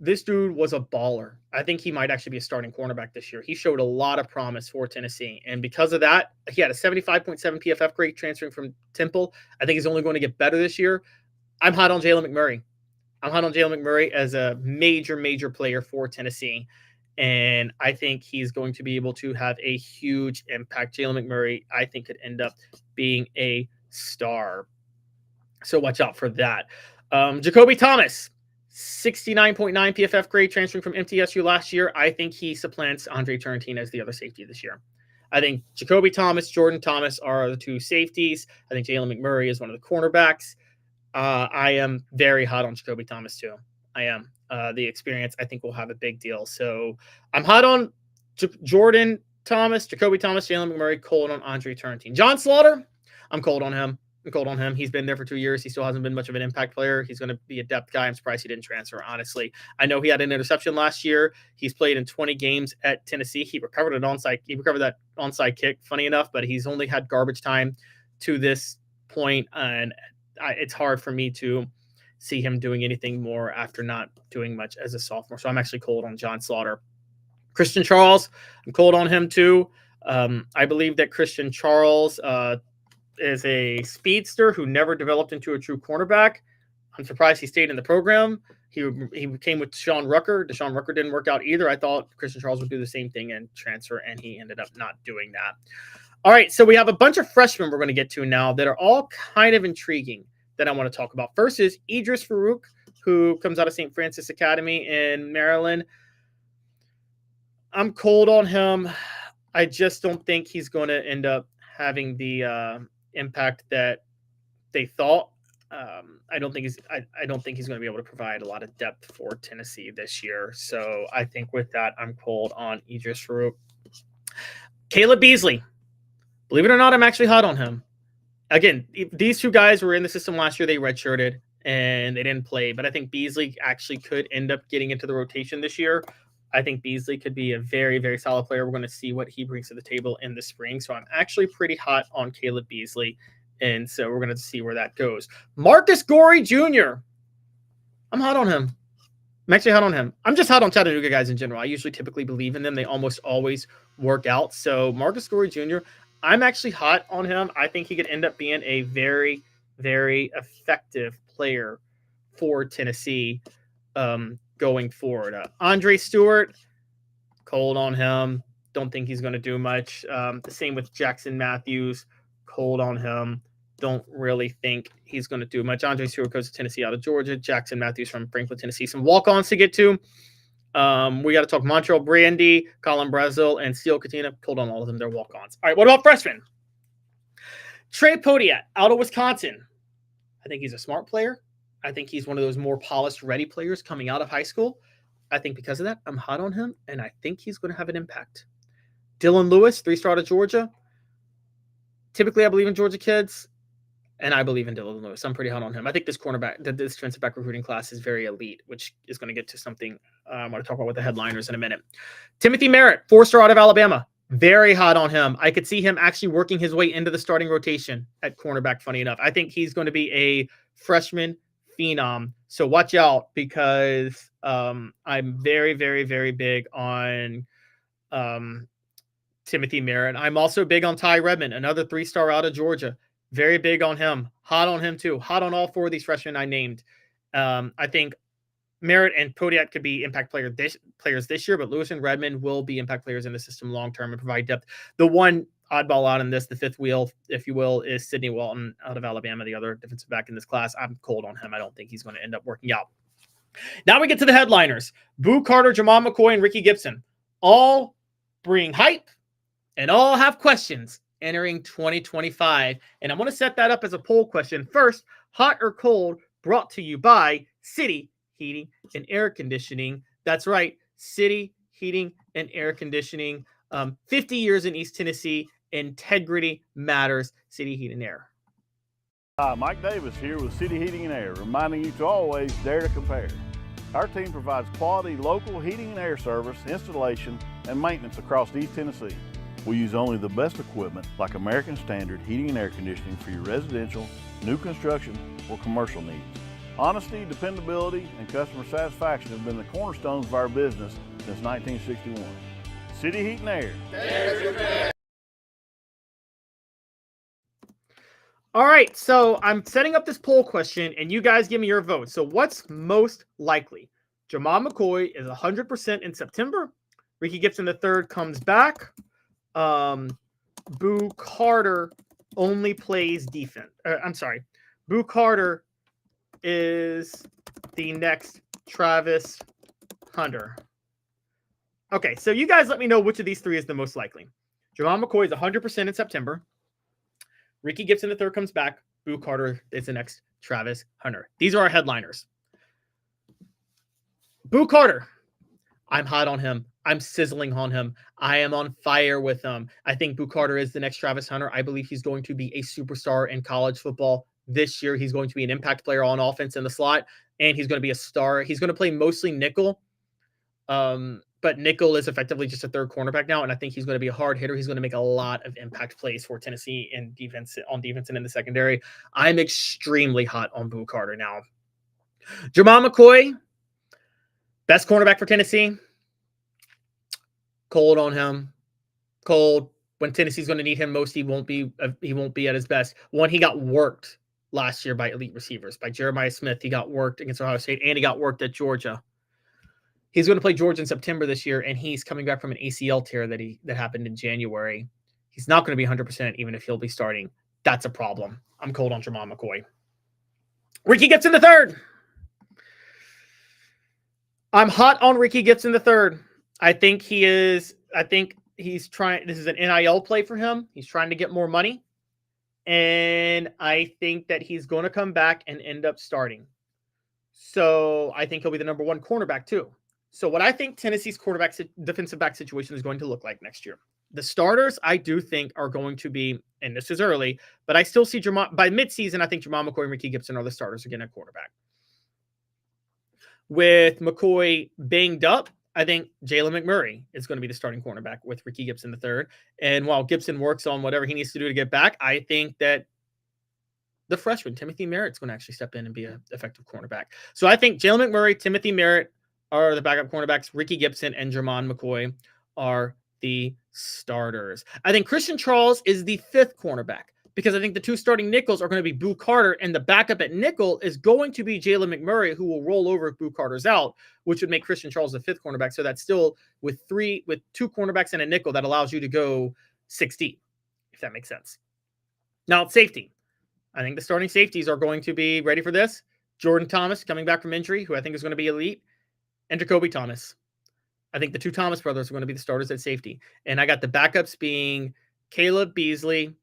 This dude was a baller. I think he might actually be a starting cornerback this year. He showed a lot of promise for Tennessee. And because of that, he had a 75.7 PFF grade transferring from Temple. I think he's only going to get better this year. I'm hot on Jalen McMurray. I'm hot on Jalen McMurray as a major player for Tennessee. And I think he's going to be able to have a huge impact. Jalen McMurray, I think, could end up being a star. So watch out for that. Jacoby Thomas, 69.9 PFF grade transferring from MTSU last year. I think he supplants Andre Turrentine as the other safety this year. I think Jacoby Thomas, Jordan Thomas are the two safeties. I think Jalen McMurray is one of the cornerbacks. I am very hot on Jacoby Thomas too. I am. The experience, I think, will have a big deal. So I'm hot on Jordan Thomas, Jacoby Thomas, Jalen McMurray, cold on Andre Turrentine. John Slaughter, I'm cold on him. He's been there for 2 years. He still hasn't been much of an impact player. He's going to be a depth guy. I'm surprised he didn't transfer, honestly. I know he had an interception last year. He's played in 20 games at Tennessee. He recovered that onside kick, funny enough, but he's only had garbage time to this point, and it's hard for me to see him doing anything more after not doing much as a sophomore. So I'm actually cold on John Slaughter. Christian Charles, I'm cold on him too. I believe that Christian Charles is a speedster who never developed into a true cornerback. I'm surprised he stayed in the program. He came with Deshaun Rucker. Deshaun Rucker didn't work out either. I thought Christian Charles would do the same thing and transfer, and he ended up not doing that. All right, so we have a bunch of freshmen we're going to get to now that are all kind of intriguing that I want to talk about. First is Idris Farouk, who comes out of St. Francis Academy in Maryland. I'm cold on him. I just don't think he's going to end up having the impact that they thought. I don't think he's going to be able to provide a lot of depth for Tennessee this year. So I think with that, I'm cold on Idris Farouk. Caleb Beasley. Believe it or not, I'm actually hot on him. Again, these two guys were in the system last year. They redshirted and they didn't play. But I think Beasley actually could end up getting into the rotation this year. I think Beasley could be a very solid player. We're going to see what he brings to the table in the spring. So I'm actually pretty hot on Caleb Beasley. And so we're going to see where that goes. Marcus Gorey Jr. I'm hot on him. I'm actually hot on him. I'm just hot on Chattanooga guys in general. I usually typically believe in them. They almost always work out. So Marcus Gorey Jr., I'm actually hot on him. I think he could end up being a very effective player for Tennessee going forward. Andre Stewart, cold on him. Don't think he's going to do much. The same with Jackson Matthews, cold on him. Don't really think he's going to do much. Andre Stewart goes to Tennessee out of Georgia. Jackson Matthews from Franklin, Tennessee. Some walk-ons to get to. We got to talk Montreal Brandy, Colin Brazil, and Steele Katina. Cold on all of them. They're walk-ons. All right, what about freshmen? Trey Podiat out of Wisconsin. I think he's a smart player. I think he's one of those more polished, ready players coming out of high school. I think because of that, I'm hot on him, and I think he's going to have an impact. Dylan Lewis, 3-star out of Georgia. Typically, I believe in Georgia kids, and I believe in Dylan Lewis. I'm pretty hot on him. I think this defensive back recruiting class is very elite, which is going to get to something I want to talk about with the headliners in a minute. Timothy Merritt, 4-star out of Alabama. Very hot on him. I could see him actually working his way into the starting rotation at cornerback, funny enough. I think he's going to be a freshman phenom. So watch out because I'm very big on Timothy Merritt. I'm also big on Ty Redmond, another 3-star out of Georgia. Very big on him. Hot on him too. Hot on all 4 of these freshmen I named. I think Merritt and Podiat could be impact players this year, but Lewis and Redmond will be impact players in the system long-term and provide depth. The one oddball out in this, the fifth wheel, if you will, is Sidney Walton out of Alabama, the other defensive back in this class. I'm cold on him. I don't think he's going to end up working out. Now we get to the headliners. Boo Carter, Jamal McCoy, and Ricky Gibson all bring hype and all have questions entering 2025. And I'm going to set that up as a poll question. First, hot or cold, brought to you by City Heating and Air Conditioning. That's right, City Heating and Air Conditioning. 50 years in East Tennessee. Integrity matters. City Heat and Air. Hi, Mike Davis here with City Heating and Air, reminding you to always dare to compare. Our team provides quality local heating and air service, installation, and maintenance across East Tennessee. We use only the best equipment like American Standard heating and air conditioning for your residential, new construction, or commercial needs. Honesty, dependability, and customer satisfaction have been the cornerstones of our business since 1961. City Heat and Air. There's your best. All right, so I'm setting up this poll question, and you guys give me your vote. So what's most likely? Jamal McCoy is 100% in September. Ricky Gibson III comes back. Boo Carter only plays defense. Boo Carter is the next Travis Hunter. Okay, so you guys let me know which of these three is the most likely. Jamal McCoy is 100% in September. Ricky Gibson III comes back. Boo Carter is the next Travis Hunter. These are our headliners. Boo Carter. I'm hot on him. I'm sizzling on him. I am on fire with him. I think Boo Carter is the next Travis Hunter. I believe he's going to be a superstar in college football this year. He's going to be an impact player on offense in the slot, and he's going to be a star. He's going to play mostly nickel, but nickel is effectively just a third cornerback now, and I think he's going to be a hard hitter. He's going to make a lot of impact plays for Tennessee in defense, on defense and in the secondary. I'm extremely hot on Boo Carter now. Jamal McCoy, best cornerback for Tennessee. Cold on him. Cold. When Tennessee's going to need him most, he won't be at his best. One, he got worked last year by elite receivers. By Jeremiah Smith, he got worked against Ohio State, and he got worked at Georgia. He's going to play Georgia in September this year, and he's coming back from an ACL tear that happened in January. He's not going to be 100%, even if he'll be starting. That's a problem. I'm cold on Jamal McCoy. Ricky Gibson III. I'm hot on Ricky Gibson III. I think he's trying. This is an NIL play for him. He's trying to get more money. And I think that he's going to come back and end up starting. So I think he'll be the number one cornerback too. So what I think Tennessee's defensive back situation is going to look like next year. The starters, I do think, are going to be, and this is early, but I still see by midseason, I think Jamal McCoy and Ricky Gibson are the starters again at quarterback. With McCoy banged up, I think Jalen McMurray is going to be the starting cornerback with Ricky Gibson III. And while Gibson works on whatever he needs to do to get back, I think that the freshman, Timothy Merritt's going to actually step in and be an effective cornerback. So I think Jalen McMurray, Timothy Merritt are the backup cornerbacks. Ricky Gibson and Jermon McCoy are the starters. I think Christian Charles is the fifth cornerback because I think the two starting nickels are going to be Boo Carter, and the backup at nickel is going to be Jalen McMurray, who will roll over if Boo Carter's out, which would make Christian Charles the fifth cornerback. So that's still with two cornerbacks and a nickel that allows you to go 6 deep, if that makes sense. Now at safety, I think the starting safeties are going to be ready for this. Jordan Thomas coming back from injury, who I think is going to be elite, and Jacoby Thomas. I think the two Thomas brothers are going to be the starters at safety. And I got the backups being Caleb Beasley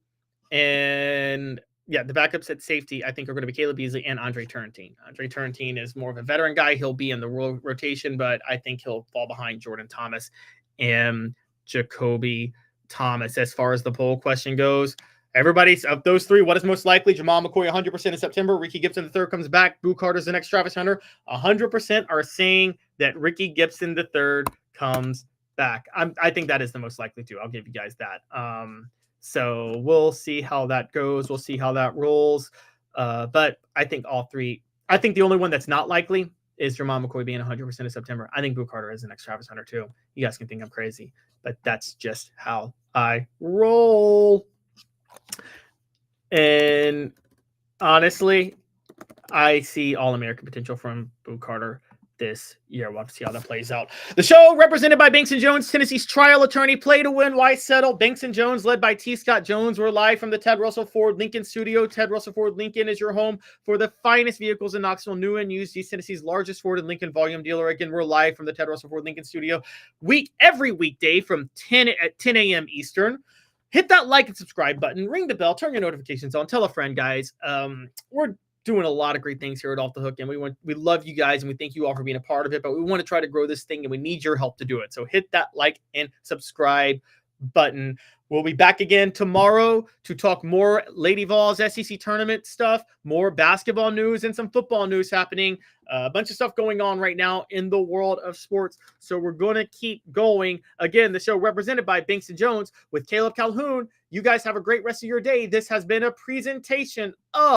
and, the backups at safety I think are going to be Caleb Beasley and Andre Turrentine. Andre Turrentine is more of a veteran guy. He'll be in the rotation, but I think he'll fall behind Jordan Thomas and Jacoby Thomas. As far as the poll question goes, everybody's of those three, what is most likely? Jamal McCoy 100% in September. Ricky Gibson III comes back. Boo Carter's the next Travis Hunter. 100% are saying that Ricky Gibson III comes back. I think that is the most likely too. I'll give you guys that. So we'll see how that goes. We'll see how that rolls. But I think all three. I think the only one that's not likely is Jamal McCoy being 100% in September. I think Boo Carter is the next Travis Hunter too. You guys can think I'm crazy, but that's just how I roll. And honestly, I see All-American potential from Boo Carter this year. We'll have to see how that plays out. The show represented by Banks & Jones, Tennessee's trial attorney. Play to win, why settle? Banks & Jones, led by T. Scott Jones. We're live from the Ted Russell Ford Lincoln studio. Ted Russell Ford Lincoln is your home for the finest vehicles in Knoxville, new and used. East Tennessee's largest Ford and Lincoln volume dealer. Again, we're live from the Ted Russell Ford Lincoln studio every weekday from 10 a.m. Eastern. Hit that like and subscribe button, ring the bell, turn your notifications on, tell a friend, guys. We're doing a lot of great things here at Off the Hook, and we love you guys, and we thank you all for being a part of it, but we want to try to grow this thing, and we need your help to do it. So hit that like and subscribe button. We'll be back again tomorrow to talk more Lady Vols SEC tournament stuff, more basketball news, and some football news happening. A bunch of stuff going on right now in the world of sports. So we're going to keep going. Again, the show represented by Banks & Jones with Caleb Calhoun. You guys have a great rest of your day. This has been a presentation of